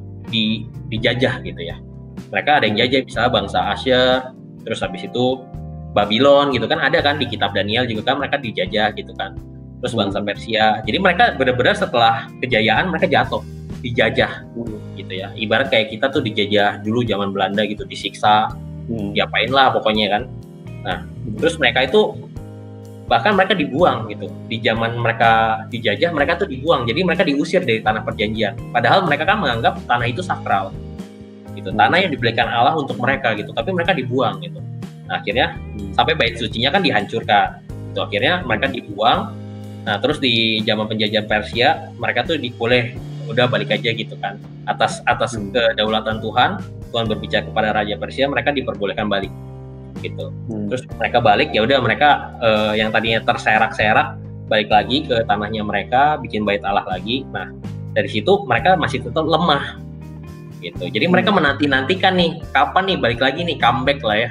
dijajah gitu ya. Mereka ada yang jajah misalnya bangsa Asyur, terus habis itu Babylon gitu kan, ada kan di kitab Daniel juga kan mereka dijajah gitu kan. Terus bangsa Persia. Jadi mereka benar-benar setelah kejayaan mereka jatuh, dijajah gitu ya. Ibarat kayak kita tuh dijajah dulu zaman Belanda gitu, disiksa, diapain lah pokoknya kan. Nah, terus mereka itu bahkan mereka dibuang gitu. Di zaman mereka dijajah, mereka tuh dibuang. Jadi mereka diusir dari tanah perjanjian. Padahal mereka kan menganggap tanah itu sakral. Gitu. Tanah yang diberikan Allah untuk mereka gitu. Tapi mereka dibuang gitu. Nah, akhirnya sampai bait sucinya kan dihancurkan. Gitu. Akhirnya mereka dibuang. Nah, terus di zaman penjajahan Persia, mereka tuh boleh udah balik aja gitu kan. Atas kedaulatan Tuhan berbicara kepada raja Persia, mereka diperbolehkan balik. Gitu. Terus mereka balik, ya udah mereka yang tadinya terserak-serak balik lagi ke tanahnya mereka, bikin bait Allah lagi. Nah, dari situ mereka masih tetap lemah gitu. Jadi mereka menanti-nantikan nih kapan nih balik lagi nih, comeback lah ya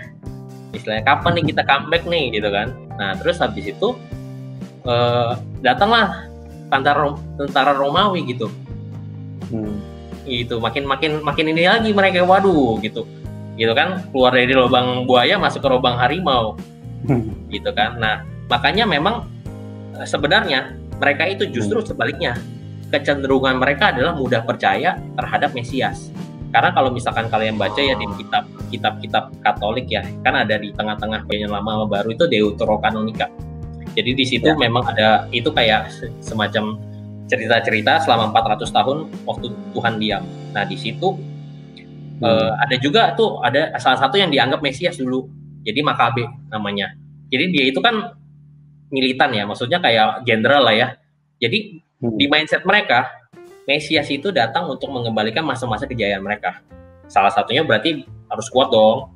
istilahnya, kapan nih kita comeback nih gitu kan. Nah, terus habis itu datanglah tentara Romawi gitu. Gitu makin ini lagi mereka, waduh gitu kan, keluar dari lubang buaya masuk ke lubang harimau gitu kan. Nah, makanya memang sebenarnya mereka itu justru sebaliknya, kecenderungan mereka adalah mudah percaya terhadap Mesias. Karena kalau misalkan kalian baca ya di kitab Katolik ya, kan ada di tengah-tengah Perjanjian Lama sama Baru itu Deuterokanonika. Jadi di situ memang ada itu kayak semacam cerita-cerita selama 400 tahun waktu Tuhan diam. Nah, di situ ada juga tuh, ada salah satu yang dianggap Mesias dulu, jadi Makabe namanya. Jadi dia itu kan militan ya, maksudnya kayak jenderal lah ya. Jadi di mindset mereka Mesias itu datang untuk mengembalikan masa-masa kejayaan mereka. Salah satunya berarti harus kuat dong,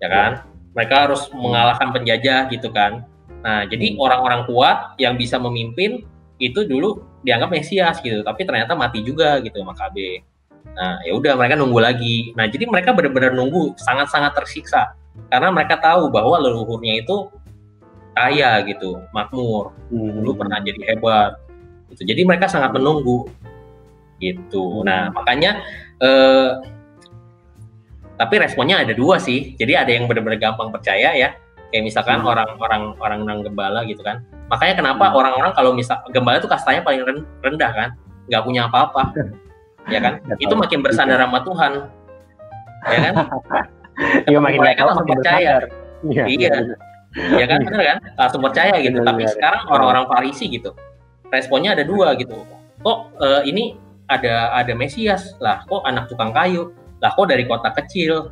ya kan? Mereka harus mengalahkan penjajah gitu kan. Nah, jadi orang-orang kuat yang bisa memimpin itu dulu dianggap Mesias gitu, tapi ternyata mati juga gitu Makabe. Nah, ya udah mereka nunggu lagi. Nah, jadi mereka benar-benar nunggu, sangat-sangat tersiksa karena mereka tahu bahwa leluhurnya itu kaya gitu, makmur, dulu pernah jadi hebat gitu. Jadi mereka sangat menunggu gitu. Nah, makanya tapi responnya ada 2 sih. Jadi ada yang benar-benar gampang percaya ya, Kayak misalkan orang nang gembala gitu kan. Makanya kenapa orang-orang kalau misal gembala itu kastanya paling rendah kan, nggak punya apa-apa, ya kan? Itu makin bersandar sama Tuhan, ya kan? Iya, makin mereka langsung percaya. Iya, ya kan, benar kan? Langsung percaya gitu. Tapi sekarang orang-orang Farisi gitu, responnya ada dua gitu. Kok ini ada Mesias lah? Kok anak tukang kayu? Lah kok dari kota kecil?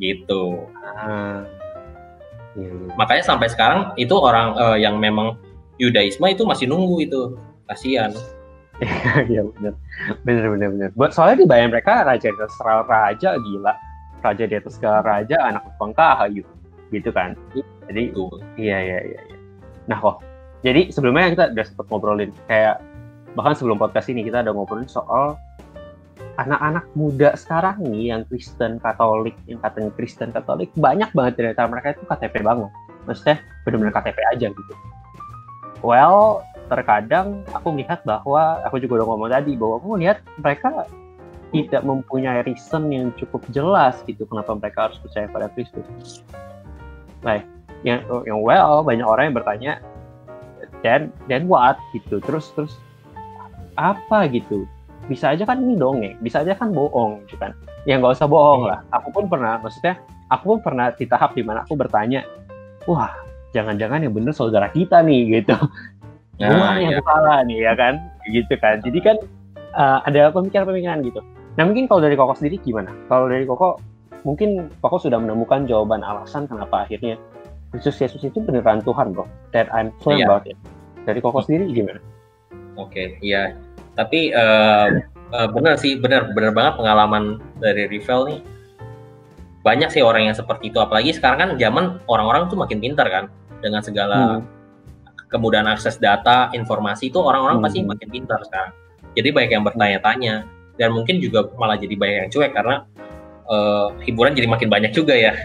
Gitu. Makanya sampai sekarang itu orang yang memang Yudaisme itu masih nunggu itu, kasihan. Iya benar. Soalnya di bayangan mereka raja di atas raja gila, raja di atas raja, anak tukang kayu, gitu kan. Jadi iya. Nah jadi sebelumnya kita udah sempat ngobrolin kayak bahkan sebelum podcast ini kita udah ngobrolin soal anak-anak muda sekarang nih yang Kristen Katolik, yang katanya Kristen Katolik, banyak banget dari antara mereka itu KTP banget. Maksudnya benar-benar KTP aja gitu. Well, terkadang aku melihat bahwa, aku juga udah ngomong tadi, bahwa aku melihat mereka tidak mempunyai reason yang cukup jelas gitu kenapa mereka harus percaya pada Kristus. Nah, yang banyak orang yang bertanya, then what gitu, terus apa gitu? Bisa aja kan ini dongeng, bisa aja kan bohong gitu kan. Ya nggak usah bohong lah. Aku pun pernah di tahap dimana aku bertanya, wah jangan-jangan yang bener saudara kita nih gitu. Yang salah nih ya kan, gitu kan. Jadi kan ada pemikiran-pemikiran gitu. Nah mungkin kalau dari Koko sendiri gimana? Kalau dari Koko, mungkin Koko sudah menemukan jawaban alasan kenapa akhirnya Kristus Yesus itu beneran Tuhan bro. That I'm sure about it. Dari Koko sendiri gimana? Oke, iya. Tapi benar banget pengalaman dari Rivel nih. Banyak sih orang yang seperti itu, apalagi sekarang kan zaman orang-orang tuh makin pintar kan, dengan segala kemudahan akses data, informasi itu orang-orang pasti makin pintar sekarang. Jadi banyak yang bertanya-tanya dan mungkin juga malah jadi banyak yang cuek karena hiburan jadi makin banyak juga ya.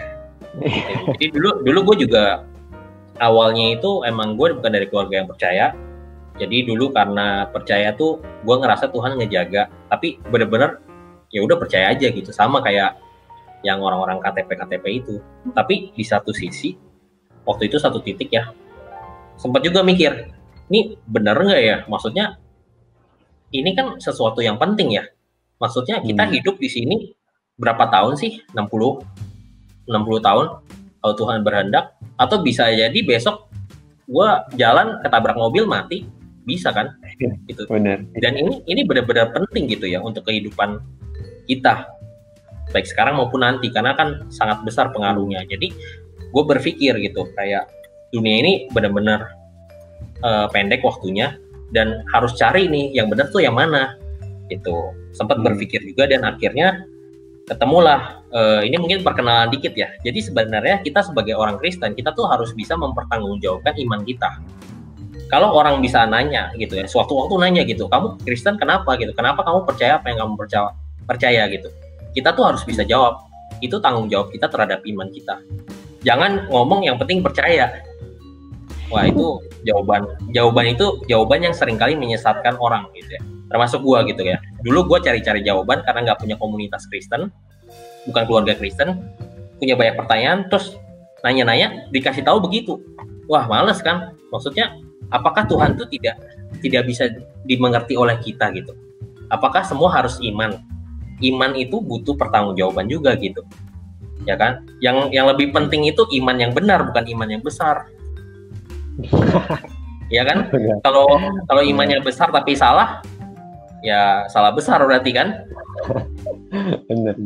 Jadi dulu gue juga awalnya itu emang gue bukan dari keluarga yang percaya. Jadi dulu karena percaya tuh gue ngerasa Tuhan ngejaga, tapi bener-bener ya udah percaya aja gitu, sama kayak yang orang-orang KTP itu. Tapi di satu sisi waktu itu satu titik ya sempat juga mikir, ini bener nggak ya? Maksudnya ini kan sesuatu yang penting ya. Maksudnya kita hidup di sini berapa tahun sih? 60 tahun kalau Tuhan berkehendak, atau bisa jadi besok gue jalan ketabrak mobil mati. Bisa kan, gitu. Bener. Dan ini benar-benar penting gitu ya untuk kehidupan kita, baik sekarang maupun nanti, karena kan sangat besar pengaruhnya. Jadi gue berpikir gitu, kayak dunia ini benar-benar pendek waktunya dan harus cari nih yang benar tuh yang mana, gitu. Sempat berpikir juga dan akhirnya ketemulah. Ini mungkin perkenalan dikit ya. Jadi sebenarnya kita sebagai orang Kristen, kita tuh harus bisa mempertanggungjawabkan iman kita. Kalau orang bisa nanya gitu ya, suatu waktu nanya gitu, kamu Kristen kenapa gitu, kenapa kamu percaya apa yang kamu percaya gitu, kita tuh harus bisa jawab. Itu tanggung jawab kita terhadap iman kita. Jangan ngomong yang penting percaya. Wah itu jawaban itu jawaban yang seringkali menyesatkan orang gitu ya, termasuk gua gitu ya. Dulu gua cari-cari jawaban karena nggak punya komunitas Kristen, bukan keluarga Kristen, punya banyak pertanyaan, terus nanya-nanya dikasih tahu begitu. Wah males kan, maksudnya apakah Tuhan itu tidak bisa dimengerti oleh kita gitu? Apakah semua harus iman? Iman itu butuh pertanggungjawaban juga gitu, ya kan? Yang lebih penting itu iman yang benar, bukan iman yang besar, ya kan? Kalau imannya besar tapi salah, ya salah besar berarti kan? Benar.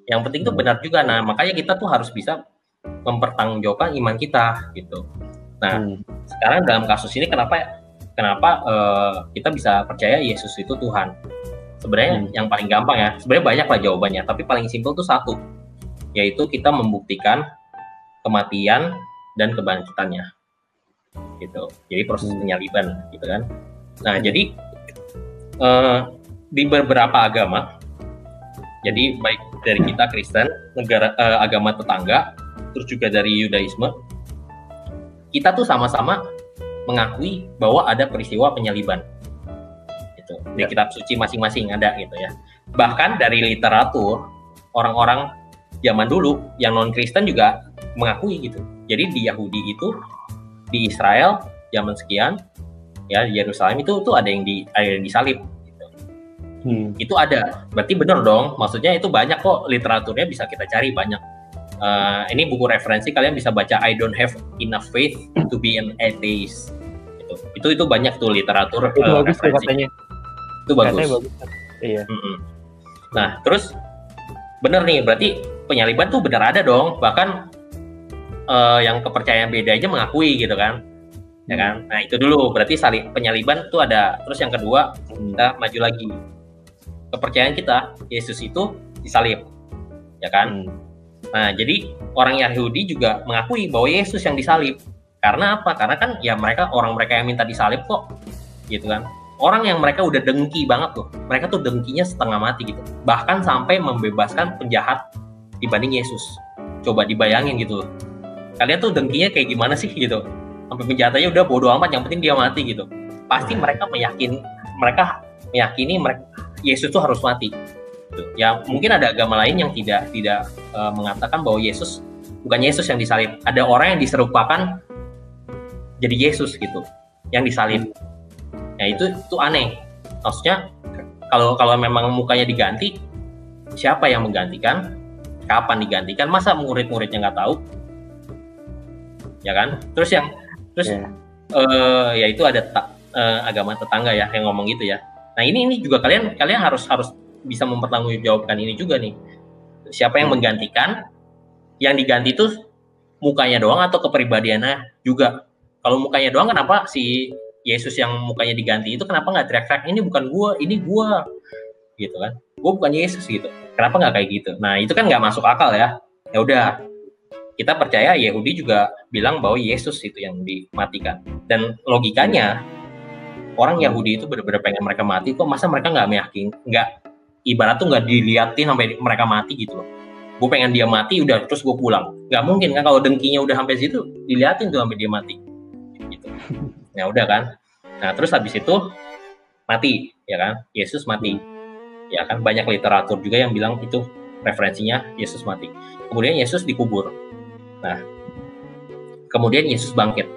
Yang penting itu benar juga. Nah makanya kita tuh harus bisa mempertanggungjawabkan iman kita gitu. Nah, sekarang dalam kasus ini kenapa kita bisa percaya Yesus itu Tuhan? Sebenarnya yang paling gampang ya, sebenarnya banyak lah jawabannya, tapi paling simpel tuh satu, yaitu kita membuktikan kematian dan kebangkitannya, gitu. Jadi proses penyaliban, gitu kan? Nah, jadi di beberapa agama, jadi baik dari kita Kristen, agama tetangga, terus juga dari Yudaisme, kita tuh sama-sama mengakui bahwa ada peristiwa penyaliban. Gitu. Di kitab suci masing-masing ada gitu ya. Bahkan dari literatur orang-orang zaman dulu yang non-Kristen juga mengakui gitu. Jadi di Yahudi itu, di Israel zaman sekian, ya di Yerusalem itu tuh ada yang disalib. Gitu. Itu ada, berarti bener dong. Maksudnya itu banyak kok, literaturnya bisa kita cari banyak. Ini buku referensi, kalian bisa baca I Don't Have Enough Faith to Be an Atheist. Itu banyak tuh literatur. Itu bagus referensi. Katanya. Itu bagus. Iya. Nah, terus bener nih, berarti penyaliban tuh bener ada dong. Bahkan yang kepercayaan beda aja mengakui gitu kan. Ya kan? Nah, itu dulu berarti penyaliban tuh ada. Terus yang kedua, kita maju lagi. Kepercayaan kita, Yesus itu disalib. Ya kan? Nah, jadi orang Yahudi juga mengakui bahwa Yesus yang disalib. Karena apa? Karena kan ya orang mereka yang minta disalib kok. Gitu kan. Orang yang mereka udah dengki banget tuh. Mereka tuh dengkinya setengah mati gitu. Bahkan sampai membebaskan penjahat dibanding Yesus. Coba dibayangin gitu loh. Kalian tuh dengkinya kayak gimana sih gitu. Sampai penjahatnya udah bodo amat, yang penting dia mati gitu. Pasti mereka meyakini Yesus tuh harus mati. Gitu. Ya mungkin ada agama lain yang tidak mengatakan bahwa Yesus bukan Yesus yang disalib. Ada orang yang diserupakan jadi Yesus gitu, yang disalib. Ya itu aneh. Maksudnya kalau memang mukanya diganti, siapa yang menggantikan? Kapan digantikan? Masa murid-muridnya nggak tahu? Ya kan? Terus ya itu ada agama tetangga ya yang ngomong gitu ya. Nah ini juga kalian harus bisa mempertanggungjawabkan ini juga nih. Siapa yang menggantikan? Yang diganti itu mukanya doang atau kepribadiannya juga? Kalau mukanya doang, kenapa si Yesus yang mukanya diganti itu kenapa nggak teriak-teriak, ini bukan gua, ini gua, gitu kan? Gua bukan Yesus gitu. Kenapa nggak kayak gitu? Nah itu kan nggak masuk akal ya. Ya udah, kita percaya Yahudi juga bilang bahwa Yesus itu yang dimatikan. Dan logikanya orang Yahudi itu benar-benar pengen mereka mati, kok masa mereka nggak meyakin, ibarat tuh nggak diliatin sampai mereka mati gitu loh. Gue pengen dia mati udah terus gue pulang. Nggak mungkin kan, kalau dengkinya udah sampai situ diliatin tuh sampai dia mati. Gitu. Ya udah kan. Nah terus habis itu mati, ya kan? Yesus mati. Ya kan, banyak literatur juga yang bilang itu referensinya Yesus mati. Kemudian Yesus dikubur. Nah, kemudian Yesus bangkit.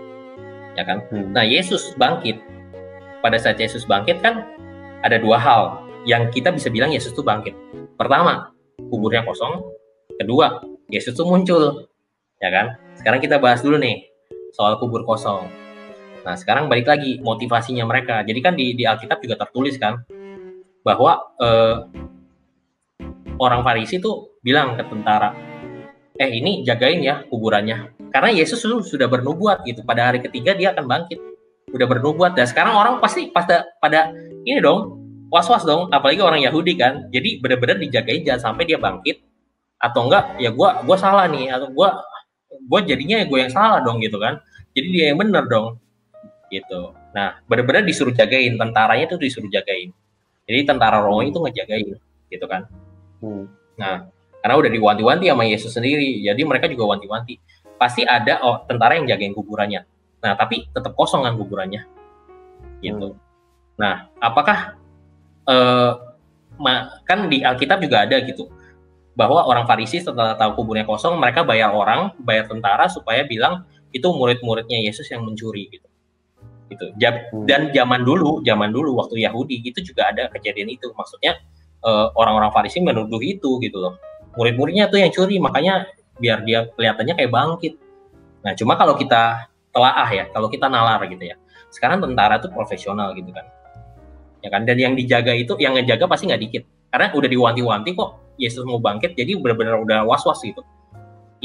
Ya kan? Nah, Yesus bangkit. Pada saat Yesus bangkit kan ada dua hal yang kita bisa bilang Yesus tuh bangkit. Pertama, kuburnya kosong. Kedua, Yesus tuh muncul. Ya kan? Sekarang kita bahas dulu nih soal kubur kosong. Nah, sekarang balik lagi motivasinya mereka. Jadi kan di Alkitab juga tertulis kan bahwa orang Farisi tuh bilang ke tentara, ini jagain ya kuburannya. Karena Yesus sudah bernubuat gitu. Pada hari ketiga dia akan bangkit. Udah bernubuat. Dan sekarang orang pasti pada ini dong, was-was dong. Apalagi orang Yahudi kan. Jadi benar-benar dijagain jangan sampai dia bangkit. Atau enggak, ya gue salah nih. Atau gue jadinya gue yang salah dong gitu kan. Jadi dia yang benar dong. Gitu. Nah, benar-benar disuruh jagain, tentaranya tuh disuruh jagain. Jadi tentara Romawi itu ngejagain, gitu kan. Nah, karena udah diwanti-wanti sama Yesus sendiri, jadi mereka juga wanti-wanti. Pasti ada tentara yang jagain kuburannya. Nah, tapi tetap kosong kan kuburannya. Gitu. Nah, apakah kan di Alkitab juga ada gitu, bahwa orang Farisi setelah tahu kuburnya kosong, mereka bayar tentara supaya bilang itu murid-muridnya Yesus yang mencuri gitu. Dan zaman dulu waktu Yahudi itu juga ada kejadian itu. Maksudnya orang-orang Farisi menuduh itu gitu loh. Murid-muridnya tuh yang curi, makanya biar dia kelihatannya kayak bangkit. Nah, cuma kalau kita telaah ya, kalau kita nalar gitu ya. Sekarang tentara tuh profesional gitu kan. Ya kan, dan yang dijaga itu, yang ngejaga pasti nggak dikit. Karena udah diwanti-wanti kok Yesus mau bangkit, jadi benar-benar udah was-was gitu.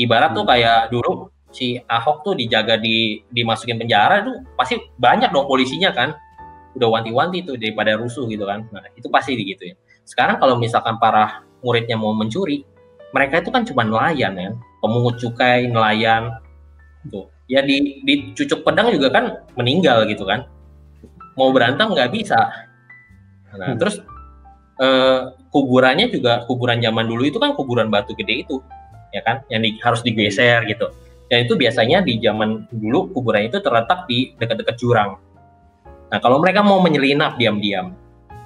Ibarat tuh kayak dulu si Ahok tuh dijaga dimasukin penjara itu pasti banyak dong polisinya kan, udah wanti-wanti tuh daripada rusuh gitu kan. Nah itu pasti gitu ya. Sekarang kalau misalkan para muridnya mau mencuri, mereka itu kan cuma nelayan ya, pemungut cukai, nelayan tuh ya, dicucuk pedang juga kan meninggal gitu kan, mau berantem nggak bisa. Nah terus kuburannya juga kuburan zaman dulu itu kan kuburan batu gede itu ya kan, yang harus digeser gitu. Dan itu biasanya di zaman dulu kuburan itu terletak di dekat-dekat jurang. Nah kalau mereka mau menyelinap diam-diam,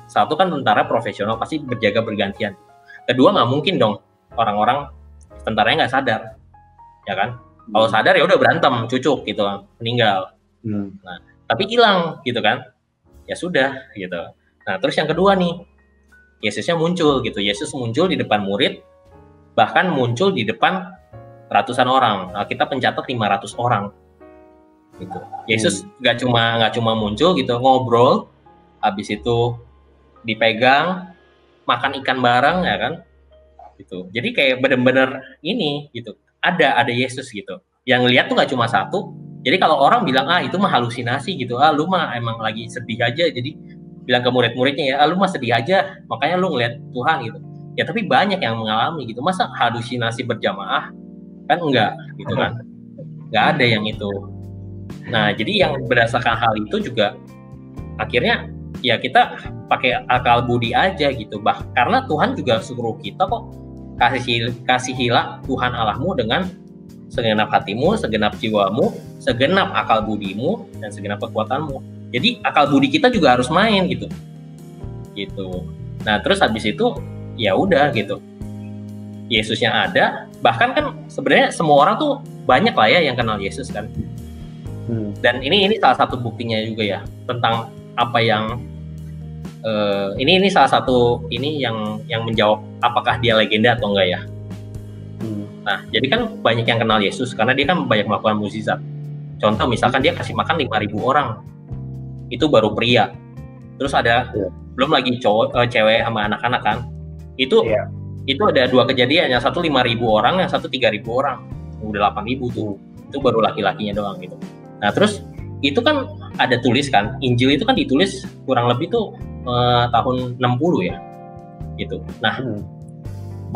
satu kan tentara profesional pasti berjaga bergantian. Kedua nggak mungkin dong orang-orang tentaranya nggak sadar, ya kan? Kalau sadar ya udah berantem, cucuk gitu, meninggal. Nah, tapi hilang gitu kan. Ya sudah gitu. Nah, terus yang kedua nih, Yesusnya muncul gitu. Yesus muncul di depan murid, bahkan muncul di depan ratusan orang. Nah, kita pencatat 500 orang. Gitu. Yesus nggak cuma muncul gitu, ngobrol, habis itu dipegang, makan ikan bareng ya kan, gitu. Jadi kayak bener-bener ini gitu, ada Yesus gitu. Yang lihat tuh nggak cuma satu. Jadi kalau orang bilang itu mah halusinasi gitu, lu mah emang lagi sedih aja. Jadi bilang ke murid-muridnya ya, lu mah sedih aja, makanya lu ngeliat Tuhan gitu. Ya tapi banyak yang mengalami gitu. Masa halusinasi berjamaah? Kan enggak gitu kan. Nggak ada yang itu. Nah, jadi yang berdasarkan hal itu juga akhirnya ya kita pakai akal budi aja gitu. Karena Tuhan juga suruh kita kok kasihilah Tuhan Allahmu dengan segenap hatimu, segenap jiwamu, segenap akal budimu, dan segenap kekuatanmu. Jadi akal budi kita juga harus main gitu. Nah, terus habis itu ya udah gitu. Yesusnya ada, bahkan kan sebenarnya semua orang tuh banyak lah ya yang kenal Yesus kan. Dan ini salah satu buktinya juga ya tentang apa yang ini salah satu ini yang menjawab apakah dia legenda atau enggak ya. Nah, jadi kan banyak yang kenal Yesus karena dia kan banyak melakukan mukjizat. Contoh misalkan dia kasih makan 5.000 orang, itu baru pria. Terus ada belum lagi cewek sama anak-anak kan. Itu ada 2 kejadian, yang satu 5.000 orang, yang satu 3.000 orang. Udah 8.000 tuh. Itu baru laki-lakinya doang gitu. Nah, terus itu kan ada tulis kan, Injil itu kan ditulis kurang lebih tuh tahun 60 ya. Gitu. Nah,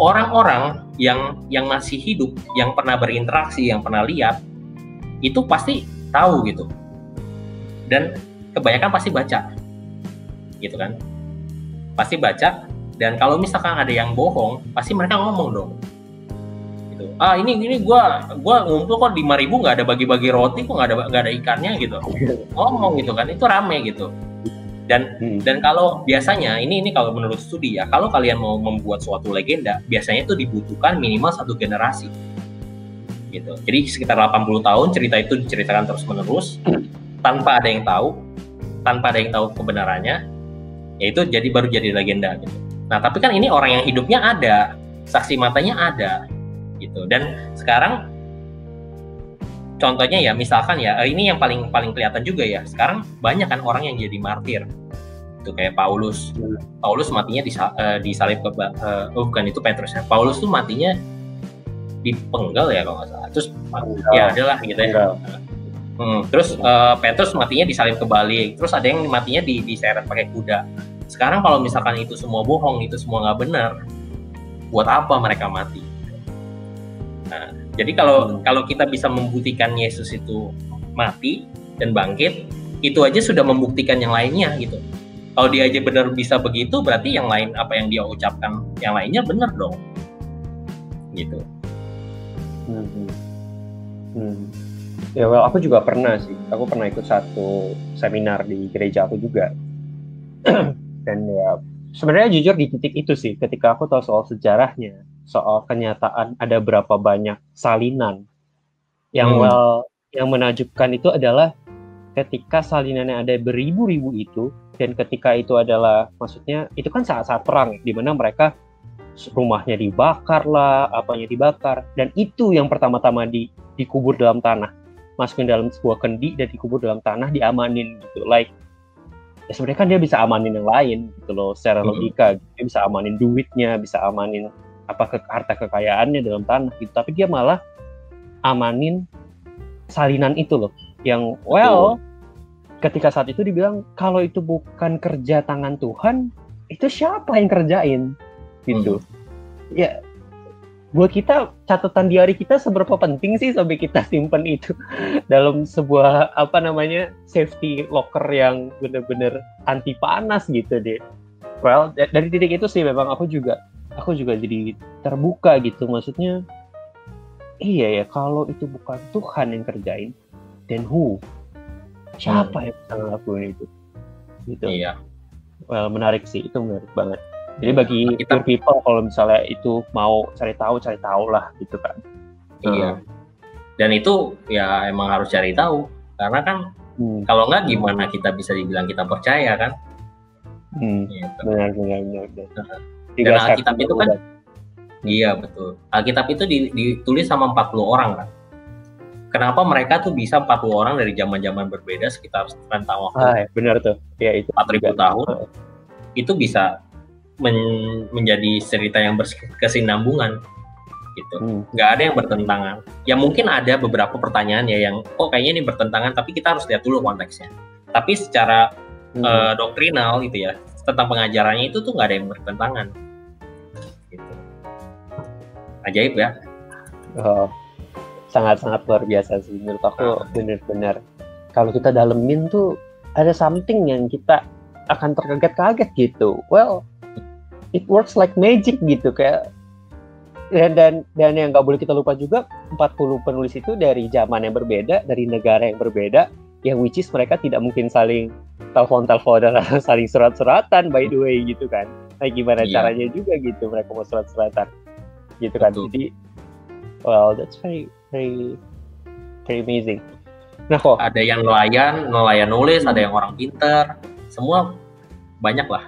orang-orang yang masih hidup, yang pernah berinteraksi, yang pernah lihat, itu pasti tahu gitu. Dan kebanyakan pasti baca. Gitu kan. Pasti baca, dan kalau misalkan ada yang bohong, pasti mereka ngomong dong. Gitu. Ini gua ngumpul kok 5.000 nggak ada bagi-bagi roti, kok nggak ada ikannya gitu. Ngomong gitu kan, itu rame gitu. Dan kalau biasanya ini kalau menurut studi ya, kalau kalian mau membuat suatu legenda, biasanya itu dibutuhkan minimal 1 generasi gitu. Jadi sekitar 80 tahun cerita itu diceritakan terus-menerus tanpa ada yang tahu kebenarannya, yaitu baru jadi legenda gitu. Nah, tapi kan ini orang yang hidupnya ada, saksi matanya ada gitu. Dan sekarang contohnya ya, misalkan ya, ini yang paling kelihatan juga ya. Sekarang banyak kan orang yang jadi martir. Itu kayak Paulus. Paulus matinya disalib ke bukan itu Petrus ya. Paulus tuh matinya dipenggal ya kalau nggak salah. Terus ya adalah gitu ya. Terus Petrus matinya disalib kebalik. Terus ada yang matinya diseret pakai kuda. Sekarang kalau misalkan itu semua bohong, itu semua nggak benar, buat apa mereka mati? Nah, jadi kalau kita bisa membuktikan Yesus itu mati dan bangkit, itu aja sudah membuktikan yang lainnya gitu. Kalau dia aja benar bisa begitu, berarti yang lain, apa yang dia ucapkan yang lainnya benar dong. Gitu. Ya, aku juga pernah sih. Aku pernah ikut satu seminar di gereja aku juga. Dan ya, sebenarnya jujur di titik itu sih, ketika aku tahu soal sejarahnya, soal kenyataan ada berapa banyak salinan, yang menakjubkan itu adalah ketika salinannya ada beribu-ribu itu, dan ketika itu adalah, maksudnya itu kan saat-saat perang, di mana mereka rumahnya dibakar lah, apanya dibakar, dan itu yang pertama-tama dikubur dalam tanah, masukin dalam sebuah kendi dan dikubur dalam tanah, diamanin gitu, like ya sebenarnya kan dia bisa amanin yang lain gitu loh, secara logika. Dia bisa amanin duitnya, bisa amanin harta kekayaannya dalam tanah gitu, tapi dia malah amanin salinan itu loh, yang ketika saat itu dibilang kalau itu bukan kerja tangan Tuhan, itu siapa yang kerjain gitu. Ya buat kita, catatan diari kita seberapa penting sih sampai kita simpen itu dalam sebuah safety locker yang benar-benar anti panas gitu deh. Well, dari titik itu sih memang aku juga jadi terbuka gitu, maksudnya iya ya, kalau itu bukan Tuhan yang kerjain, then siapa yang bisa ngelakuin itu gitu. Iya. Well, menarik sih, itu menarik banget. Jadi bagi pure people, kalau misalnya itu mau cari tahu lah gitu kan. Iya. Dan itu ya emang harus cari tahu, karena kan kalau nggak gimana kita bisa dibilang kita percaya kan? Gitu. Benar. Dan Alkitab itu kan, iya betul. Alkitab itu ditulis sama 40 orang kan. Kenapa mereka tuh bisa 40 orang dari zaman-zaman berbeda sekitar rentang waktu? Benar tuh. Ya itu 4.000 tahun. Itu bisa menjadi cerita yang berkesinambungan gitu. Nggak ada yang bertentangan. Ya mungkin ada beberapa pertanyaan ya yang kayaknya ini bertentangan, tapi kita harus lihat dulu konteksnya. Tapi secara doktrinal gitu ya, tentang pengajarannya itu tuh nggak ada yang bertentangan. Gitu. Ajaib ya. Sangat-sangat luar biasa sih menurut aku. Benar-benar kalau kita dalemin tuh ada something yang kita akan terkaget-kaget gitu. Well, it works like magic gitu, kayak dan yang nggak boleh kita lupa juga 40 penulis itu dari zaman yang berbeda, dari negara yang berbeda, yang which is mereka tidak mungkin saling telepon-teleponan atau saling surat-suratan by the way gitu kan. Nah gimana caranya juga gitu mereka mau surat-suratan gitu kan. Jadi well, that's very amazing. Nah kok ada yang nelayan nulis, ada yang orang pintar, semua banyak lah.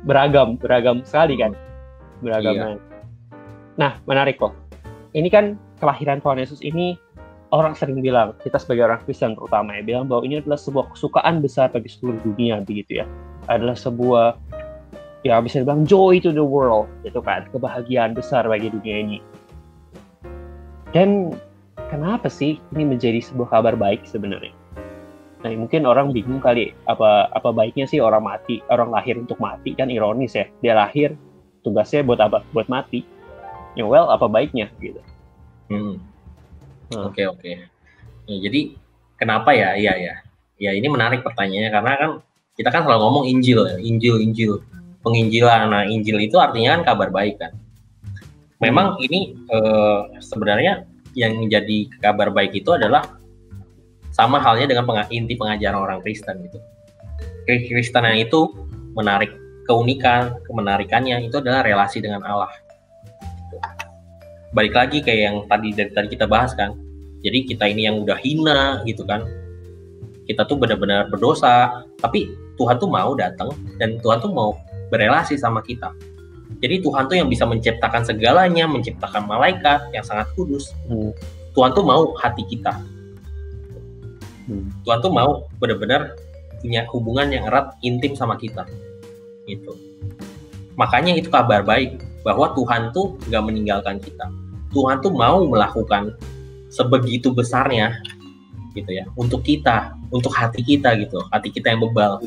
Beragam sekali kan. Beragam. Nah, menarik kok. Ini kan kelahiran Tuhan Yesus ini, orang sering bilang, kita sebagai orang Kristen terutama ya, bilang bahwa ini adalah sebuah kesukaan besar bagi seluruh dunia begitu ya. Adalah sebuah, ya bisa dibilang joy to the world, gitu kan, kebahagiaan besar bagi dunia ini. Dan kenapa sih ini menjadi sebuah kabar baik sebenarnya? Nah, mungkin orang bingung kali, apa baiknya sih orang lahir untuk mati, kan ironis ya. Dia lahir, tugasnya buat apa? Buat mati. Ya well, apa baiknya gitu. Oke. Ya, jadi kenapa ya? Ya ini menarik pertanyaannya, karena kan kita kan selalu ngomong Injil, penginjilan. Nah, Injil itu artinya kan kabar baik kan. Memang ini sebenarnya yang menjadi kabar baik itu adalah sama halnya dengan inti pengajaran orang Kristen gitu. Kristenan itu kemenarikannya itu adalah relasi dengan Allah. Gitu. Balik lagi kayak yang tadi kita bahas kan. Jadi kita ini yang udah hina gitu kan. Kita tuh benar-benar berdosa, tapi Tuhan tuh mau datang dan Tuhan tuh mau berelasi sama kita. Jadi Tuhan tuh yang bisa menciptakan segalanya, menciptakan malaikat yang sangat kudus. Tuhan tuh mau hati kita. Tuhan tuh mau benar-benar punya hubungan yang erat, intim sama kita. Gitu. Makanya itu kabar baik bahwa Tuhan tuh nggak meninggalkan kita. Tuhan tuh mau melakukan sebegitu besarnya, gitu ya, untuk kita, untuk hati kita gitu, hati kita yang bebal.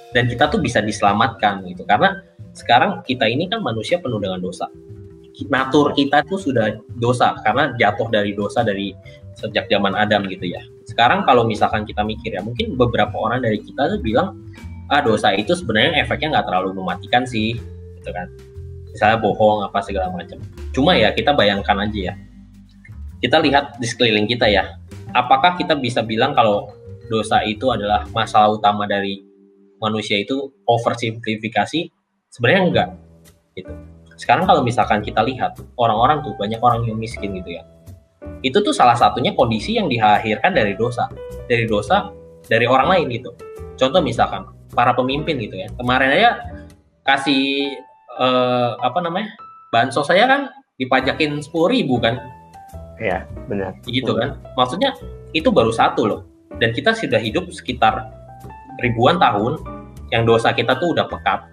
Dan kita tuh bisa diselamatkan gitu, karena sekarang kita ini kan manusia penuh dengan dosa. Natur kita tuh sudah dosa karena jatuh dari dosa dari sejak zaman Adam gitu ya. Sekarang kalau misalkan kita mikir ya, mungkin beberapa orang dari kita tuh bilang, dosa itu sebenarnya efeknya nggak terlalu mematikan sih, gitu kan. Misalnya bohong apa segala macam. Cuma ya kita bayangkan aja ya. Kita lihat di sekeliling kita ya. Apakah kita bisa bilang kalau dosa itu adalah masalah utama dari manusia itu oversimplifikasi? Sebenarnya enggak. Gitu. Sekarang kalau misalkan kita lihat orang-orang tuh, banyak orang yang miskin gitu ya. Itu tuh salah satunya kondisi yang dilahirkan dari dosa dari orang lain gitu. Contoh misalkan para pemimpin gitu ya. Kemarin aja kasih bansos saya kan dipajakin 10.000 kan. Iya, benar. Gitu kan. Maksudnya itu baru satu loh. Dan kita sudah hidup sekitar ribuan tahun yang dosa kita tuh udah pekat.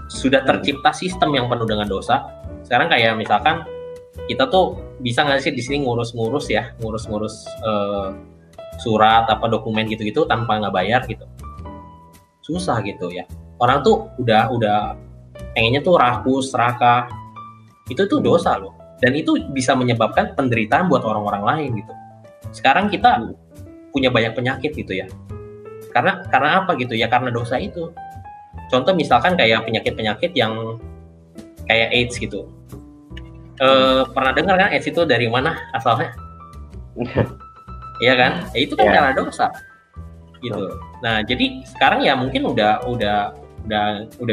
Sudah tercipta sistem yang penuh dengan dosa. Sekarang kayak misalkan kita tuh bisa nggak sih di sini ngurus-ngurus surat apa dokumen gitu-gitu tanpa nggak bayar gitu. Susah gitu ya. Orang tuh udah pengennya tuh rakus, serakah. Itu tuh dosa loh. Dan itu bisa menyebabkan penderitaan buat orang-orang lain gitu. Sekarang kita punya banyak penyakit gitu ya. Karena apa gitu ya? Karena dosa itu. Contoh misalkan kayak penyakit-penyakit yang kayak AIDS gitu. Pernah dengar kan AIDS itu dari mana asalnya? Iya kan? Ya, itu kan karena dosa. Gitu. Nah, jadi sekarang ya mungkin udah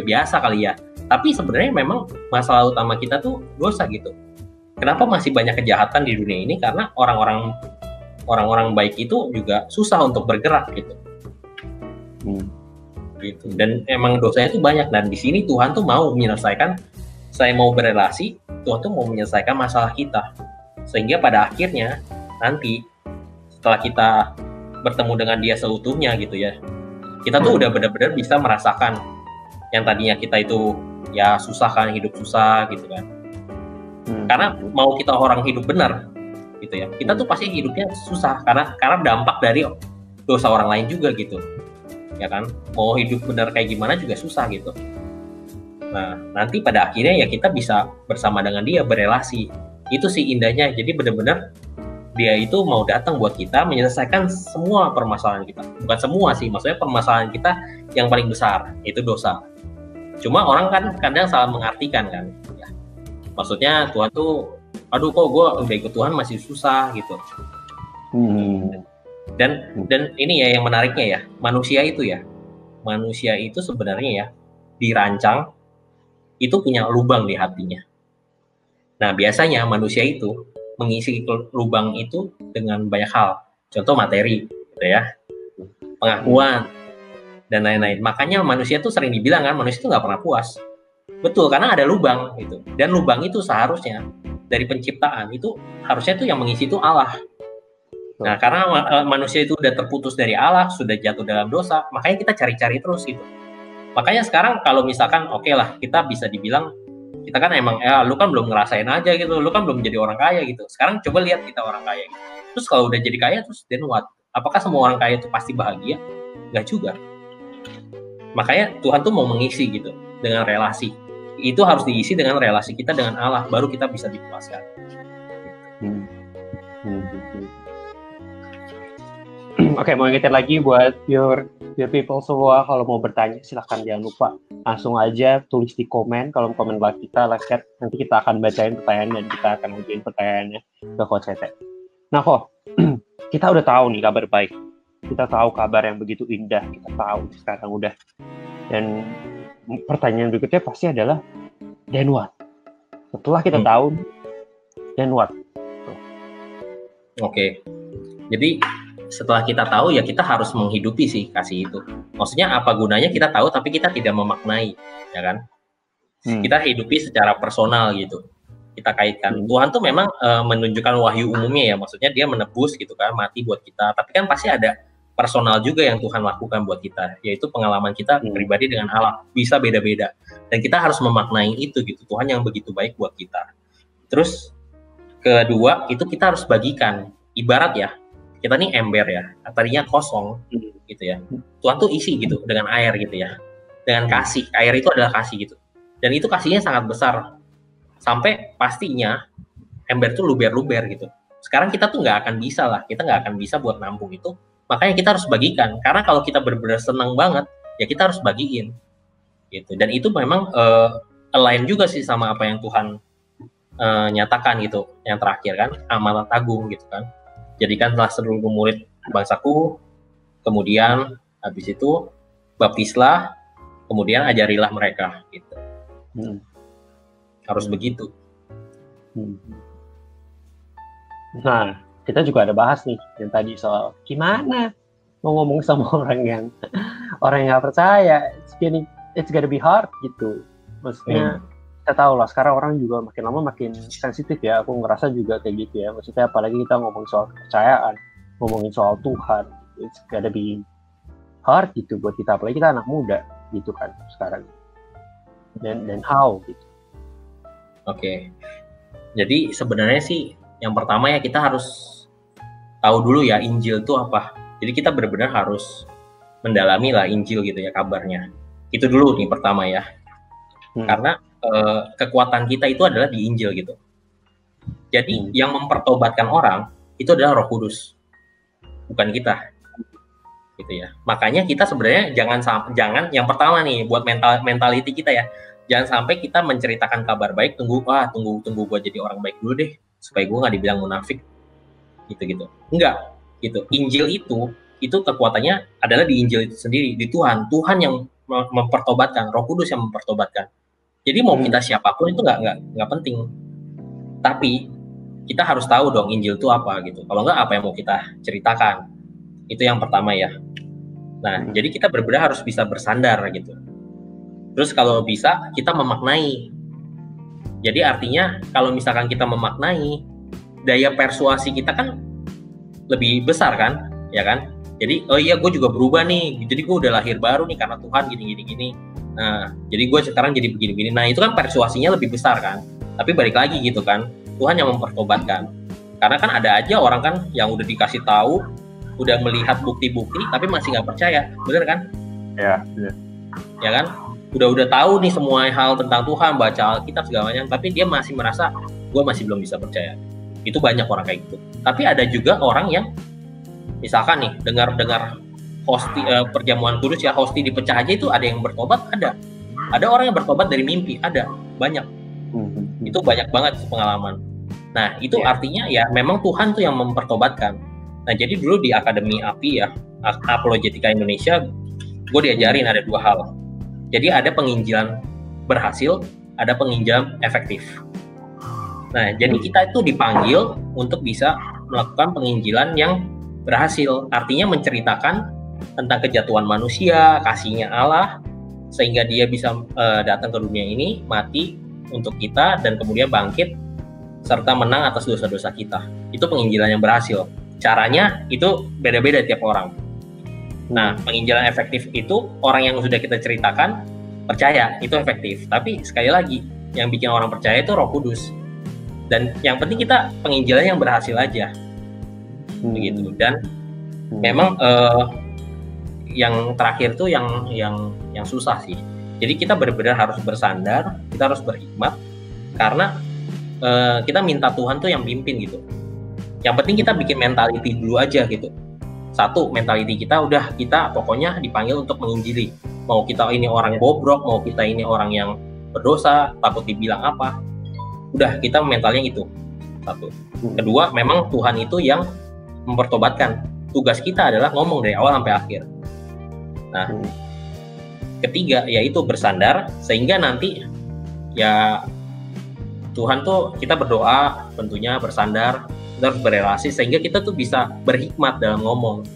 biasa kali ya. Tapi sebenarnya memang masalah utama kita tuh dosa gitu. Kenapa masih banyak kejahatan di dunia ini? Karena orang-orang orang-orang baik itu juga susah untuk bergerak gitu. Gitu. Dan emang dosanya itu banyak, dan di sini Tuhan tuh mau menyelesaikan, saya mau berelasi, Tuhan tuh mau menyelesaikan masalah kita, sehingga pada akhirnya nanti setelah kita bertemu dengan Dia seutuhnya gitu ya, kita tuh udah benar-benar bisa merasakan yang tadinya kita itu ya susah kan, hidup susah gitu kan, karena mau kita orang hidup benar gitu ya, kita tuh pasti hidupnya susah karena dampak dari dosa orang lain juga gitu ya kan, mau hidup benar kayak gimana juga susah gitu. Nah nanti pada akhirnya ya kita bisa bersama dengan Dia berelasi, itu sih indahnya. Jadi benar-benar Dia itu mau datang buat kita menyelesaikan semua permasalahan kita, bukan semua sih, maksudnya permasalahan kita yang paling besar itu dosa. Cuma orang kan kadang salah mengartikan kan ya. Maksudnya Tuhan tuh, aduh kok gue udah ikut Tuhan masih susah gitu. Dan ini ya yang menariknya ya, manusia itu sebenarnya ya dirancang itu punya lubang di hatinya. Nah biasanya manusia itu mengisi lubang itu dengan banyak hal, contoh materi gitu ya, pengakuan dan lain-lain. Makanya manusia tuh sering dibilang kan, manusia itu nggak pernah puas. Betul, karena ada lubang gitu, dan lubang itu seharusnya dari penciptaan itu harusnya tuh yang mengisi itu Allah. Nah, karena manusia itu udah terputus dari Allah, sudah jatuh dalam dosa, makanya kita cari-cari terus gitu. Makanya sekarang kalau misalkan oke lah, kita bisa dibilang, kita kan emang, lu kan belum ngerasain aja gitu, lu kan belum jadi orang kaya gitu. Sekarang coba lihat kita orang kaya gitu. Terus kalau udah jadi kaya, terus then what? Apakah semua orang kaya itu pasti bahagia? Nggak juga. Makanya Tuhan tuh mau mengisi gitu, dengan relasi. Itu harus diisi dengan relasi kita dengan Allah, baru kita bisa dipuaskan. Oke, mau ingetin lagi buat your people semua, kalau mau bertanya silahkan jangan lupa langsung aja tulis di komen, kalau komen live kita, live chat, nanti kita akan bacain pertanyaan dan kita akan ujiin pertanyaannya ke Coach Tete. Nah kok, kita udah tahu nih kabar baik, kita tahu kabar yang begitu indah, kita tahu sekarang udah, dan pertanyaan berikutnya pasti adalah then what? Setelah kita tahu, then what? Oke. Jadi setelah kita tahu ya kita harus menghidupi sih kasih itu. Maksudnya apa gunanya kita tahu tapi kita tidak memaknai, ya kan? Kita hidupi secara personal gitu. Kita kaitkan. Tuhan tuh memang menunjukkan wahyu umumnya ya, maksudnya Dia menebus gitu kan, mati buat kita. Tapi kan pasti ada personal juga yang Tuhan lakukan buat kita, yaitu pengalaman kita pribadi dengan Allah. Bisa beda-beda. Dan kita harus memaknai itu gitu. Tuhan yang begitu baik buat kita. Terus kedua itu kita harus bagikan. Ibarat ya, kita nih ember ya, tadinya kosong gitu ya. Tuhan tuh isi gitu dengan air gitu ya. Dengan kasih, air itu adalah kasih gitu. Dan itu kasihnya sangat besar. Sampai pastinya ember tuh luber-luber gitu. Sekarang kita tuh nggak akan bisa lah, kita nggak akan bisa buat nampung itu. Makanya kita harus bagikan. Karena kalau kita benar-benar senang banget, ya kita harus bagiin. Gitu. Dan itu memang align juga sih sama apa yang Tuhan nyatakan gitu. Yang terakhir kan, amanat agung gitu kan. Jadikanlah seluruh murid bangsaku, kemudian habis itu baptislah, kemudian ajarilah mereka gitu. Harus begitu. Nah, kita juga ada bahas nih yang tadi soal gimana mau ngomong sama orang yang nggak percaya. It's gonna be hard gitu. Maksudnya kita tahu lah sekarang orang juga makin lama makin sensitif ya. Aku ngerasa juga kayak gitu ya. Maksudnya apalagi kita ngomongin soal kepercayaan, ngomongin soal Tuhan, it's gonna be hard gitu buat kita. Apalagi kita anak muda gitu kan sekarang. Dan how gitu. Oke. Jadi sebenarnya sih yang pertama ya kita harus tahu dulu ya Injil itu apa. Jadi kita benar-benar harus mendalami lah Injil gitu ya, kabarnya. Itu dulu nih pertama ya. Karena kekuatan kita itu adalah di Injil gitu. Jadi yang mempertobatkan orang itu adalah Roh Kudus, bukan kita, gitu ya. Makanya kita sebenarnya jangan yang pertama nih buat mentality kita ya, jangan sampai kita menceritakan kabar baik tunggu gue jadi orang baik dulu deh supaya gue nggak dibilang munafik, gitu. Enggak, gitu. Injil itu kekuatannya adalah di Injil itu sendiri, di Tuhan yang mempertobatkan, Roh Kudus yang mempertobatkan. Jadi mau kita siapapun itu nggak penting. Tapi kita harus tahu dong Injil itu apa gitu. Kalau enggak, apa yang mau kita ceritakan? Itu yang pertama ya. Nah, jadi kita benar-benar harus bisa bersandar gitu. Terus kalau bisa, kita memaknai. Jadi artinya, kalau misalkan kita memaknai, daya persuasi kita kan lebih besar kan, ya kan? Jadi, oh iya, gue juga berubah nih. Jadi gue udah lahir baru nih karena Tuhan gini. Nah, jadi gue sekarang jadi begini-begini. Nah, itu kan persuasinya lebih besar kan. Tapi balik lagi gitu kan, Tuhan yang mempertobatkan. Karena kan ada aja orang kan yang udah dikasih tahu, udah melihat bukti-bukti, tapi masih nggak percaya, bener kan? Ya. Ya kan? Udah tahu nih semua hal tentang Tuhan, baca Alkitab segala macam, tapi dia masih merasa gue masih belum bisa percaya. Itu banyak orang kayak gitu. Tapi ada juga orang yang misalkan nih dengar hosti perjamuan kudus ya, hosti dipecah aja itu ada yang bertobat, ada orang yang bertobat dari mimpi, ada banyak. Itu banyak banget pengalaman. Nah itu artinya ya memang Tuhan tuh yang mempertobatkan. Nah jadi dulu di Akademi API ya, Apologetika Indonesia, gue diajarin ada 2 hal. Jadi ada penginjilan berhasil, ada penginjilan efektif. Nah jadi kita itu dipanggil untuk bisa melakukan penginjilan yang berhasil, artinya menceritakan tentang kejatuhan manusia, kasihnya Allah, sehingga dia bisa datang ke dunia ini, mati untuk kita, dan kemudian bangkit, serta menang atas dosa-dosa kita. Itu penginjilan yang berhasil. Caranya itu beda-beda tiap orang. Nah, penginjilan efektif itu orang yang sudah kita ceritakan, percaya, itu efektif. Tapi sekali lagi, yang bikin orang percaya itu Roh Kudus. Dan yang penting kita penginjilan yang berhasil aja. Begitu. Dan memang yang terakhir tuh yang susah sih. Jadi kita benar-benar harus bersandar, kita harus berhikmat, karena kita minta Tuhan tuh yang pimpin gitu. Yang penting kita bikin mentality dulu aja gitu. Satu, mentality kita udah, kita pokoknya dipanggil untuk menginjili. Mau kita ini orang bobrok, mau kita ini orang yang berdosa, takut dibilang apa, udah kita mentalnya itu. Satu. Kedua, memang Tuhan itu yang mempertobatkan. Tugas kita adalah ngomong dari awal sampai akhir. Nah, ketiga yaitu bersandar, sehingga nanti ya Tuhan tuh, kita berdoa tentunya bersandar, kita harus berelasi sehingga kita tuh bisa berhikmat dalam ngomong.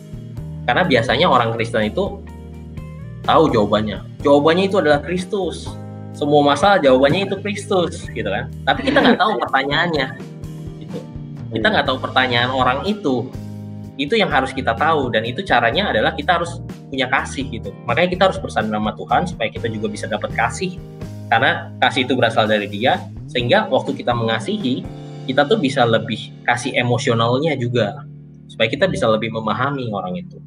Karena biasanya orang Kristen itu tahu jawabannya itu adalah Kristus, semua masalah jawabannya itu Kristus gitu kan. Tapi kita nggak tahu pertanyaannya gitu. Kita nggak tahu pertanyaan orang itu yang harus kita tahu, dan itu caranya adalah kita harus punya kasih gitu. Makanya kita harus bersandar sama Tuhan supaya kita juga bisa dapat kasih, karena kasih itu berasal dari Dia, sehingga waktu kita mengasihi, kita tuh bisa lebih kasih emosionalnya juga, supaya kita bisa lebih memahami orang itu.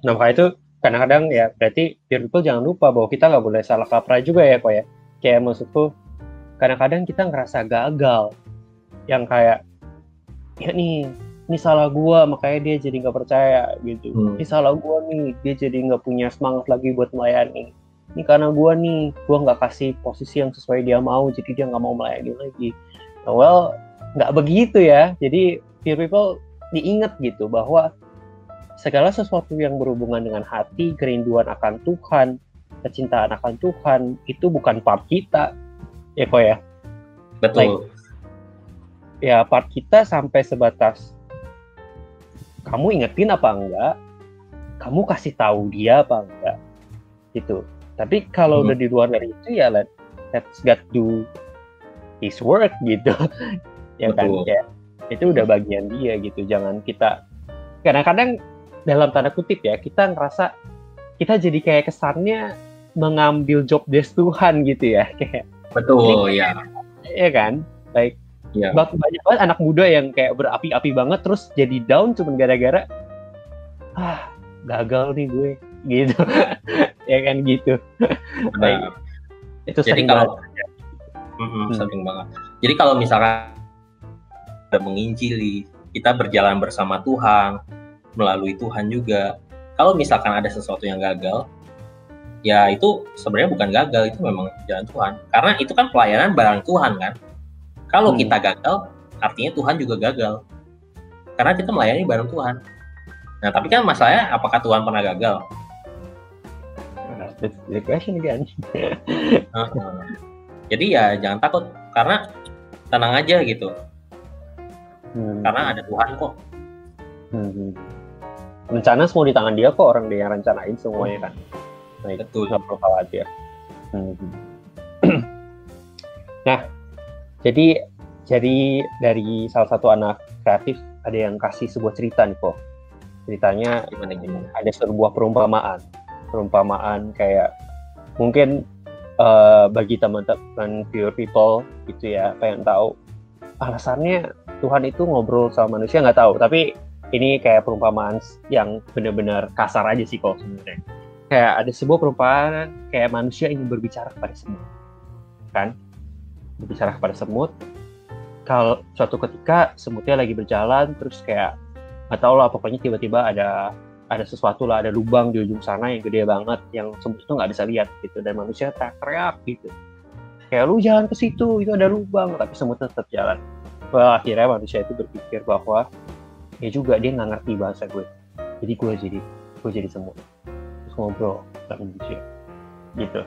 Nah, makanya itu kadang-kadang ya berarti people jangan lupa bahwa kita nggak boleh salah kaprah juga ya kok ya. Kayak maksudku, kadang-kadang kita ngerasa gagal, yang kayak ya ini salah gua makanya dia jadi nggak percaya gitu. Ini salah gua nih, dia jadi nggak punya semangat lagi buat melayani. Ini karena gua nggak kasih posisi yang sesuai dia mau, jadi dia nggak mau melayani lagi. Nah, well, nggak begitu ya. Jadi people diingat gitu bahwa segala sesuatu yang berhubungan dengan hati, kerinduan akan Tuhan, kecintaan akan Tuhan, itu bukan part kita, ya kok ya. Betul. Ya part kita sampai sebatas kamu ingetin apa enggak, kamu kasih tahu dia apa enggak, gitu. Tapi kalau udah di luar dari itu ya let's God do His work gitu, ya kan? Ya, itu udah bagian dia gitu. Jangan kita, kadang-kadang dalam tanda kutip ya, kita ngerasa kita jadi kayak kesannya mengambil job desk Tuhan gitu ya, kayak. Betul ya. Iya kan, like. Ya. Banyak banget anak muda yang kayak berapi-api banget terus jadi down cuma gara-gara gagal nih gue gitu. Ya kan gitu. Nah, itu jadi kalau sering banget. Jadi kalau misalkan kita menginjili, kita berjalan bersama Tuhan, melalui Tuhan juga. Kalau misalkan ada sesuatu yang gagal, ya itu sebenarnya bukan gagal, itu memang jalan Tuhan. Karena itu kan pelayanan bareng Tuhan kan. Kalau kita gagal, artinya Tuhan juga gagal. Karena kita melayani bareng Tuhan. Nah, tapi kan masalahnya, apakah Tuhan pernah gagal? That's the question again. Jadi ya jangan takut, karena tenang aja gitu. Karena ada Tuhan kok. Rencana semua di tangan dia kok, orang dia yang rencanain semuanya kan. Nah, Betul. Nggak perlu khawatir. Nah, jadi dari salah satu anak kreatif ada yang kasih sebuah cerita nih kok. Ceritanya Gimana? ada sebuah perumpamaan kayak mungkin bagi teman-teman pure people gitu ya, pengen tahu alasannya Tuhan itu ngobrol sama manusia, nggak tahu, tapi ini kayak perumpamaan yang benar-benar kasar aja sih kok sebenarnya. Kayak ada sebuah perumpamaan kayak manusia ingin berbicara kepada semut, kan? Berbicara kepada semut. Kalau suatu ketika semutnya lagi berjalan, terus kayak nggak tahu lah, pokoknya tiba-tiba ada sesuatu lah, ada lubang di ujung sana yang gede banget, yang semut itu nggak bisa lihat gitu, dan manusia teriak gitu, kayak lu jangan ke situ, itu ada lubang, tapi semutnya tetap jalan. Well, akhirnya manusia itu berpikir bahwa ya juga dia nggak ngerti bahasa gue, jadi gue jadi semut, terus ngobrol sama manusia gitu.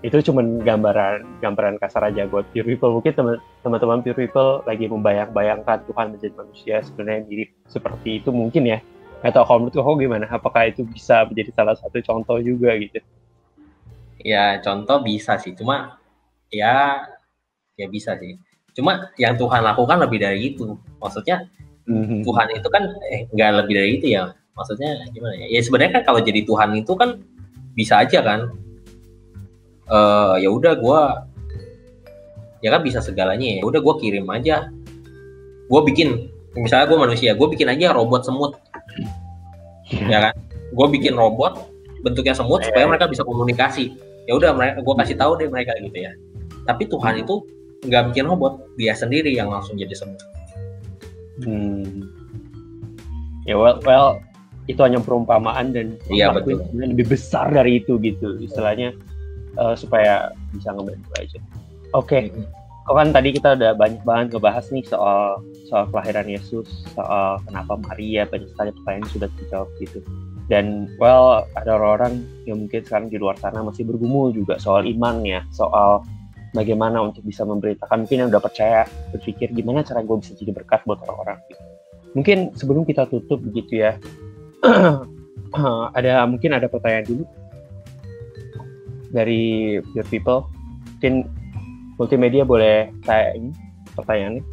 Itu cuma gambaran kasar aja buat pure people. Mungkin teman-teman pure people lagi membayang-bayangkan Tuhan menjadi manusia sebenarnya mirip seperti itu mungkin ya. Atau kalau menurut kau gimana? Apakah itu bisa menjadi salah satu contoh juga gitu? Ya contoh bisa sih, cuma ya bisa sih. Cuma yang Tuhan lakukan lebih dari itu. Maksudnya Tuhan itu kan nggak lebih dari itu ya. Maksudnya gimana ya? Ya sebenarnya kan kalau jadi Tuhan itu kan bisa aja kan. Ya udah gue ya kan bisa segalanya ya udah gue kirim aja, gue bikin, misalnya gue manusia, gue bikin aja robot semut ya kan, gue bikin robot bentuknya semut supaya mereka bisa komunikasi, ya udah gue kasih tahu deh mereka gitu ya. Tapi Tuhan itu nggak bikin robot, dia sendiri yang langsung jadi semut. Ya well itu hanya perumpamaan, dan iya betul, lebih besar dari itu gitu istilahnya. Supaya bisa ngebantu aja. Oke. Kok kan tadi kita udah banyak banget ngebahas nih soal kelahiran Yesus, soal kenapa Maria, banyak sekali pertanyaan sudah dijawab gitu. Dan well, ada orang-orang yang mungkin sekarang di luar sana masih bergumul juga soal imannya, soal bagaimana untuk bisa memberitakan, mungkin yang udah percaya berpikir gimana cara gue bisa jadi berkat buat orang-orang gitu. Mungkin sebelum kita tutup begitu ya, mungkin ada pertanyaan dulu dari pure people. Mungkin multimedia boleh saya ini pertanyaannya.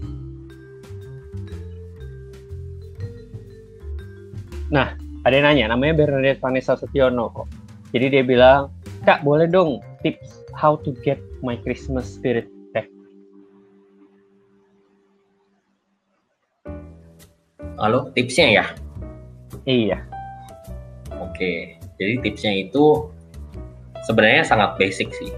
Nah, ada yang nanya, namanya Bernadette Vanessa Setiono kok. Jadi dia bilang, Kak boleh dong tips how to get my Christmas spirit back. Halo, tipsnya ya? Iya. Oke, jadi tipsnya itu sebenarnya sangat basic sih.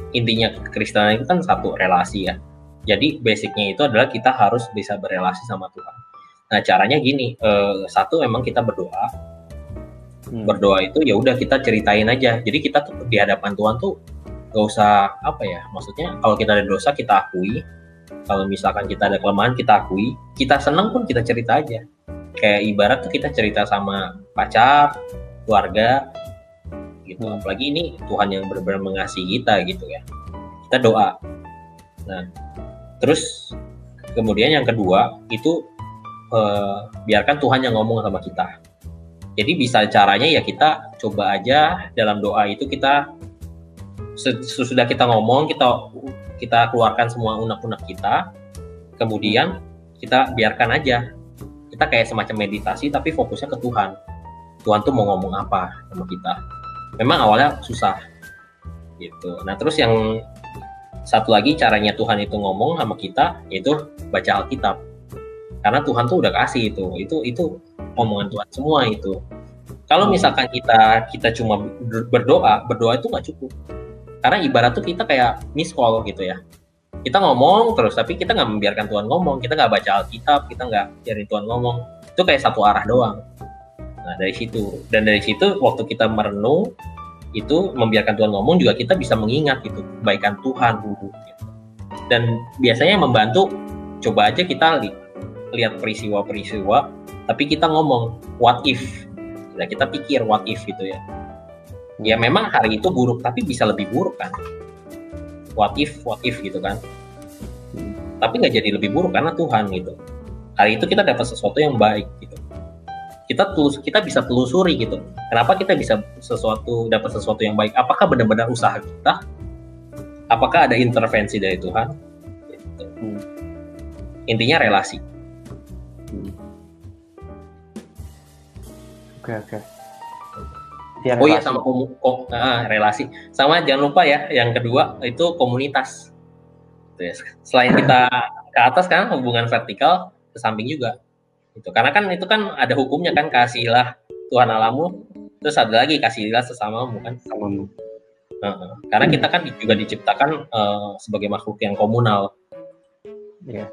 Intinya kekristenan itu kan satu, relasi ya. Jadi basicnya itu adalah kita harus bisa berelasi sama Tuhan. Nah caranya gini, satu memang kita berdoa. Berdoa itu ya udah kita ceritain aja. Jadi kita tuh di hadapan Tuhan tuh gak usah apa ya, maksudnya kalau kita ada dosa kita akui, kalau misalkan kita ada kelemahan kita akui, kita seneng pun kita cerita aja. Kayak ibarat tuh kita cerita sama pacar, keluarga gitu. Apalagi ini Tuhan yang benar-benar mengasihi kita gitu ya, kita doa. Nah terus kemudian yang kedua itu biarkan Tuhan yang ngomong sama kita. Jadi bisa caranya ya kita coba aja dalam doa itu, kita sesudah kita ngomong, kita keluarkan semua unek-unek kita, kemudian kita biarkan aja, kita kayak semacam meditasi tapi fokusnya ke Tuhan. Tuhan tuh mau ngomong apa sama kita. Memang awalnya susah gitu. Nah terus yang satu lagi caranya Tuhan itu ngomong sama kita, yaitu baca Alkitab. Karena Tuhan tuh udah kasih itu omongan Tuhan semua itu. Kalau misalkan kita cuma berdoa itu nggak cukup. Karena ibarat tuh kita kayak miss call gitu ya. Kita ngomong terus tapi kita nggak membiarkan Tuhan ngomong, kita nggak baca Alkitab, kita nggak biarin Tuhan ngomong. Itu kayak satu arah doang. Nah dari situ waktu kita merenung itu membiarkan Tuhan ngomong juga kita bisa mengingat gitu kebaikan Tuhan gitu. Dan biasanya membantu, coba aja kita lihat peristiwa tapi kita ngomong what if, nah, kita pikir what if gitu ya. Ya memang hari itu buruk, tapi bisa lebih buruk kan. What if gitu kan. Tapi nggak jadi lebih buruk karena Tuhan gitu. Hari itu kita dapat sesuatu yang baik gitu. Kita bisa telusuri gitu. Kenapa kita bisa dapat sesuatu yang baik? Apakah benar-benar usaha kita? Apakah ada intervensi dari Tuhan? Gitu. Intinya relasi. Oke. Oh iya, sama relasi. Sama jangan lupa ya, yang kedua itu komunitas. Selain kita ke atas kan hubungan vertikal, ke samping juga. Gitu. Karena kan itu kan ada hukumnya kan, kasihilah Tuhan Allahmu, terus ada lagi kasihilah sesamamu kan. Karena kita kan juga diciptakan sebagai makhluk yang komunal. Iya.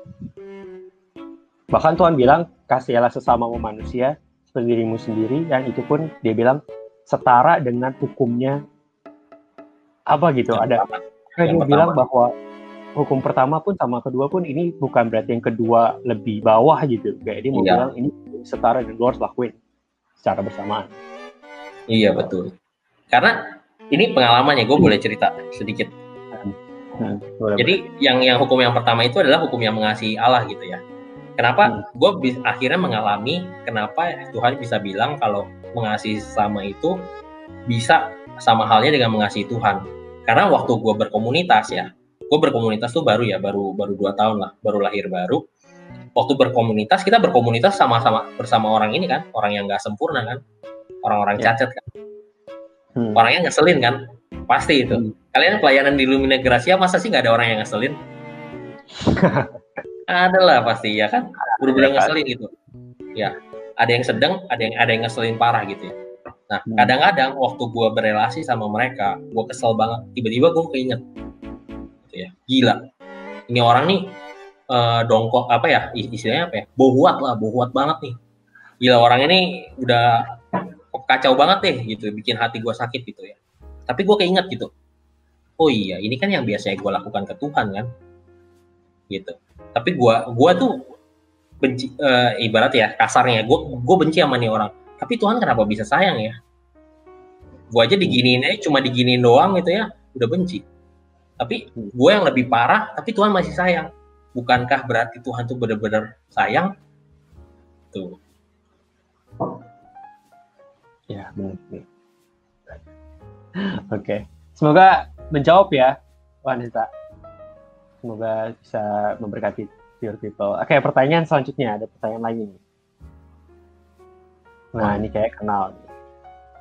Bahkan Tuhan bilang kasihilah sesamamu manusia seperti dirimu sendiri, dan itu pun dia bilang setara dengan hukumnya apa gitu. Dia bilang bahwa hukum pertama pun sama kedua pun ini bukan berarti yang kedua lebih bawah gitu. Kayak dia mau bilang ini setara dan lu harus lakuin secara bersamaan. Iya betul. Karena ini pengalamannya, gue boleh cerita sedikit. Jadi yang hukum yang pertama itu adalah hukum yang mengasihi Allah gitu ya. Kenapa gue akhirnya mengalami kenapa Tuhan bisa bilang kalau mengasihi sesama itu bisa sama halnya dengan mengasihi Tuhan. Karena waktu gue berkomunitas tuh baru 2 tahun lah, baru lahir baru. Waktu berkomunitas, kita berkomunitas sama-sama bersama orang ini kan, orang yang nggak sempurna kan, orang-orang cacat kan, orangnya ngeselin kan, pasti itu. Kalian pelayanan di Lumina Gracia masa sih nggak ada orang yang ngeselin? Ada lah pasti ya kan, bener-bener ngeselin gitu. Ya, ada yang sedang, ada yang ngeselin parah gitu ya. Nah, kadang-kadang waktu gue berelasi sama mereka, gue kesel banget. Tiba-tiba gue keinget, gitu ya. Gila, ini orang nih dongkok apa ya, istilahnya apa ya? Bohuat banget nih. Gila, orang ini udah kacau banget deh, gitu. Bikin hati gue sakit gitu ya. Tapi gue keinget gitu. Oh iya, ini kan yang biasanya gue lakukan ke Tuhan kan, gitu. Tapi gue tuh benci, ibarat ya kasarnya, gue benci sama nih orang. Tapi Tuhan kenapa bisa sayang ya? Gue aja cuma diginiin doang gitu ya, udah benci. Tapi gue yang lebih parah, tapi Tuhan masih sayang. Bukankah berarti Tuhan tuh benar-benar sayang? Tuh. Ya, benar. Oke. Semoga menjawab ya, wanita. Semoga bisa memberkati Pure People. Oke, pertanyaan selanjutnya. Ada pertanyaan lagi nih. Nah, ini kayak kenal.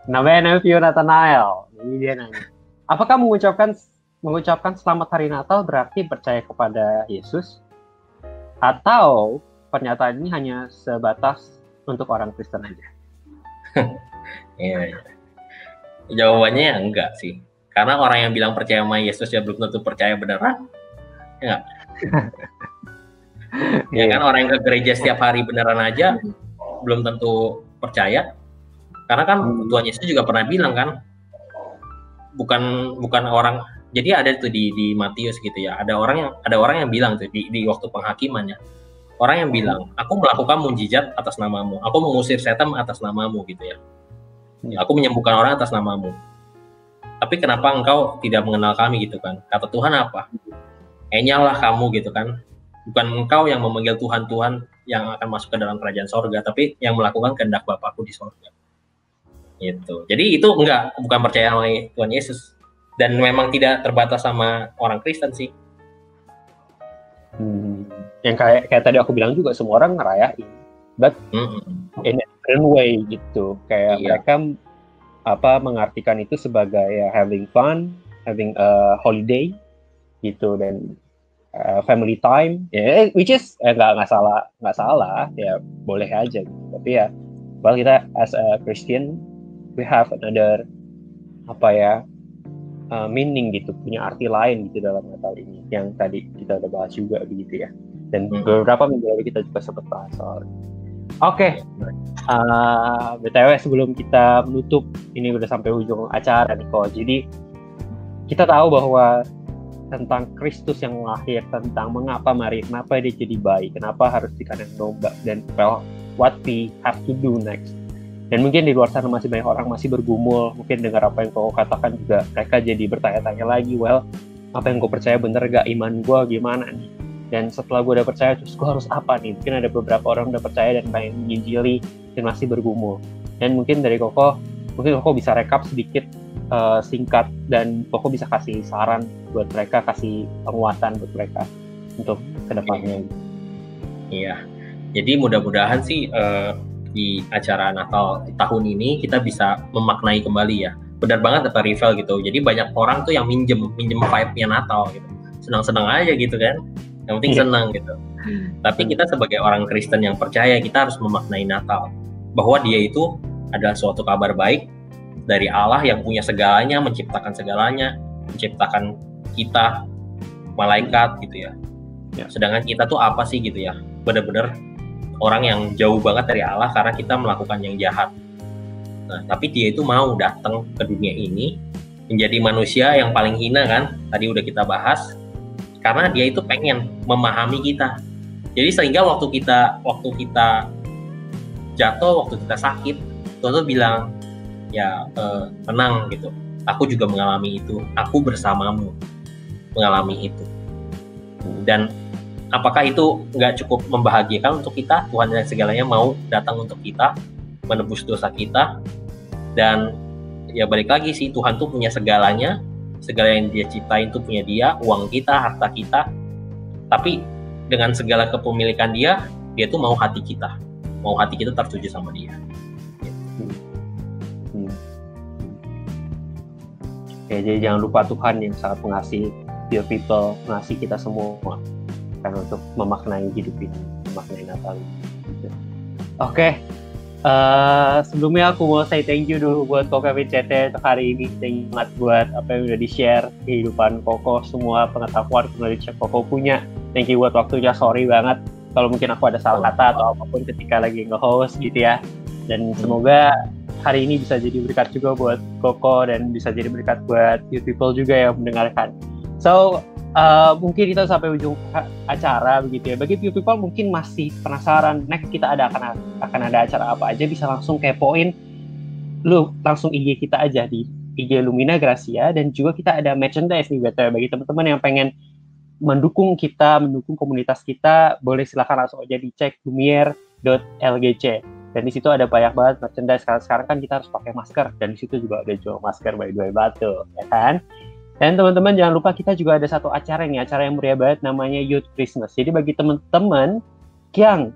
Namanya Pure Nathanael. Ini dia nanya. Apakah mengucapkan selamat hari Natal berarti percaya kepada Yesus? Atau pernyataan ini hanya sebatas untuk orang Kristen aja? Iya. Jawabannya enggak sih. Karena orang yang bilang percaya sama Yesus ya belum tentu percaya beneran. Enggak. Ya kan, orang yang ke gereja setiap hari beneran aja belum tentu percaya. Karena kan Tuhan Yesus juga pernah bilang kan, bukan orang. Jadi ada tuh di Matius gitu ya. Ada orang yang bilang tuh di waktu penghakimannya. Orang yang bilang, aku melakukan mukjizat atas namamu. Aku mengusir setan atas namamu gitu ya. Aku menyembuhkan orang atas namamu. Tapi kenapa engkau tidak mengenal kami gitu kan? Kata Tuhan apa? Enyalah kamu gitu kan. Bukan engkau yang memanggil Tuhan yang akan masuk ke dalam kerajaan sorga, tapi yang melakukan kehendak Bapakku di sorga. Gitu. Jadi itu bukan percaya sama Tuhan Yesus. Dan memang tidak terbatas sama orang Kristen sih. Yang kayak tadi aku bilang juga, semua orang ngerayain. But in a different way gitu. Kayak mereka mengartikan itu sebagai having fun, having a holiday gitu, dan family time, ya, which is nggak salah, ya boleh aja gitu. Tapi ya, well, kita as a Christian we have another meaning gitu, punya arti lain gitu dalam Natal ini, yang tadi kita udah bahas juga begitu ya. Dan beberapa minggu lalu kita juga sempat bahas soal. Oke. BTW sebelum kita menutup, ini udah sampai ujung acara nih kok. Jadi kita tahu bahwa tentang Kristus yang lahir, tentang mengapa Maria, kenapa dia jadi bayi, kenapa harus dikandang domba, dan what we have to do next. Dan mungkin di luar sana masih banyak orang masih bergumul, mungkin dengar apa yang kau katakan juga mereka jadi bertanya-tanya lagi, well, apa yang gue percaya bener gak, iman gue gimana nih? Dan setelah gue udah percaya, terus gue harus apa nih? Mungkin ada beberapa orang udah percaya dan pengen menginjili dan masih bergumul. Dan mungkin dari Koko bisa rekap sedikit singkat, dan Koko bisa kasih saran buat mereka, kasih penguatan buat mereka untuk kedepannya. Iya, jadi mudah-mudahan sih di acara Natal tahun ini kita bisa memaknai kembali ya. Benar banget kata Rivel gitu. Jadi banyak orang tuh yang minjem vibe-nya Natal gitu. Senang-senang aja gitu kan. Yang penting senang gitu. Tapi kita sebagai orang Kristen yang percaya, kita harus memaknai Natal. Bahwa dia itu adalah suatu kabar baik dari Allah yang punya segalanya, menciptakan segalanya, menciptakan kita, malaikat gitu ya. Sedangkan kita tuh apa sih gitu ya? Benar-benar orang yang jauh banget dari Allah karena kita melakukan yang jahat. Nah, tapi dia itu mau datang ke dunia ini menjadi manusia yang paling hina kan, tadi udah kita bahas, karena dia itu pengen memahami kita. Jadi sehingga waktu kita jatuh, waktu kita sakit, Tuhan tuh bilang, ya tenang gitu, aku juga mengalami itu, aku bersamamu mengalami itu. Dan apakah itu nggak cukup membahagiakan untuk kita? Tuhan yang segalanya mau datang untuk kita, menebus dosa kita. Dan ya balik lagi sih, Tuhan tuh punya segalanya, segala yang dia ciptain tuh punya dia, uang kita, harta kita. Tapi dengan segala kepemilikan dia tuh mau hati kita tertuju sama dia. Oke, jadi jangan lupa Tuhan yang sangat mengasihi Pure People, mengasihi kita semua kan, untuk memaknai hidup ini, memaknai Natal ini. Oke, sebelumnya aku mau say thank you dulu buat Koko VCT untuk hari ini. Thank you banget buat apa yang udah di-share, kehidupan Koko, semua pengetahuan knowledge yang Koko punya. Thank you buat waktunya, sorry banget kalau mungkin aku ada salah kata atau apapun ketika lagi nge-host gitu ya. Dan semoga hari ini bisa jadi berkat juga buat Koko dan bisa jadi berkat buat you people juga yang mendengarkan. So, mungkin kita sampai ujung acara begitu ya. Bagi you people mungkin masih penasaran, next kita akan ada acara apa aja, bisa langsung kepoin, lu langsung IG kita aja di IG Lumina Gracia, dan juga kita ada merchandise nih bagi teman-teman yang pengen mendukung kita, mendukung komunitas kita, boleh silakan langsung aja dicek lumiere.lgc. Dan di situ ada banyak banget merchandise. Sekarang kan kita harus pakai masker, dan di situ juga ada jual masker by the way batu, ya kan? Dan teman-teman jangan lupa kita juga ada satu acara yang meriah banget, namanya Youth Christmas. Jadi bagi teman-teman yang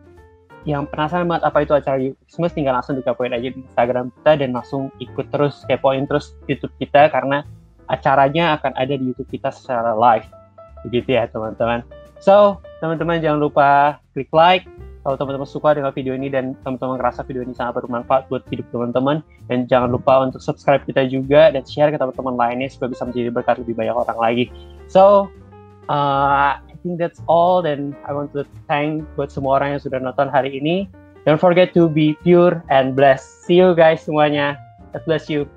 penasaran banget apa itu acara Youth Christmas, tinggal langsung dikepoin aja di Instagram kita dan langsung ikut terus, kepoin terus YouTube kita, karena acaranya akan ada di YouTube kita secara live. Begitu ya teman-teman. So, teman-teman jangan lupa klik like kalau teman-teman suka dengan video ini dan teman-teman ngerasa video ini sangat bermanfaat buat hidup teman-teman. Dan jangan lupa untuk subscribe kita juga dan share ke teman-teman lainnya supaya bisa menjadi berkat lebih banyak orang lagi. So, I think that's all, dan I want to thank buat semua orang yang sudah nonton hari ini. Don't forget to be pure and blessed. See you guys semuanya. God bless you.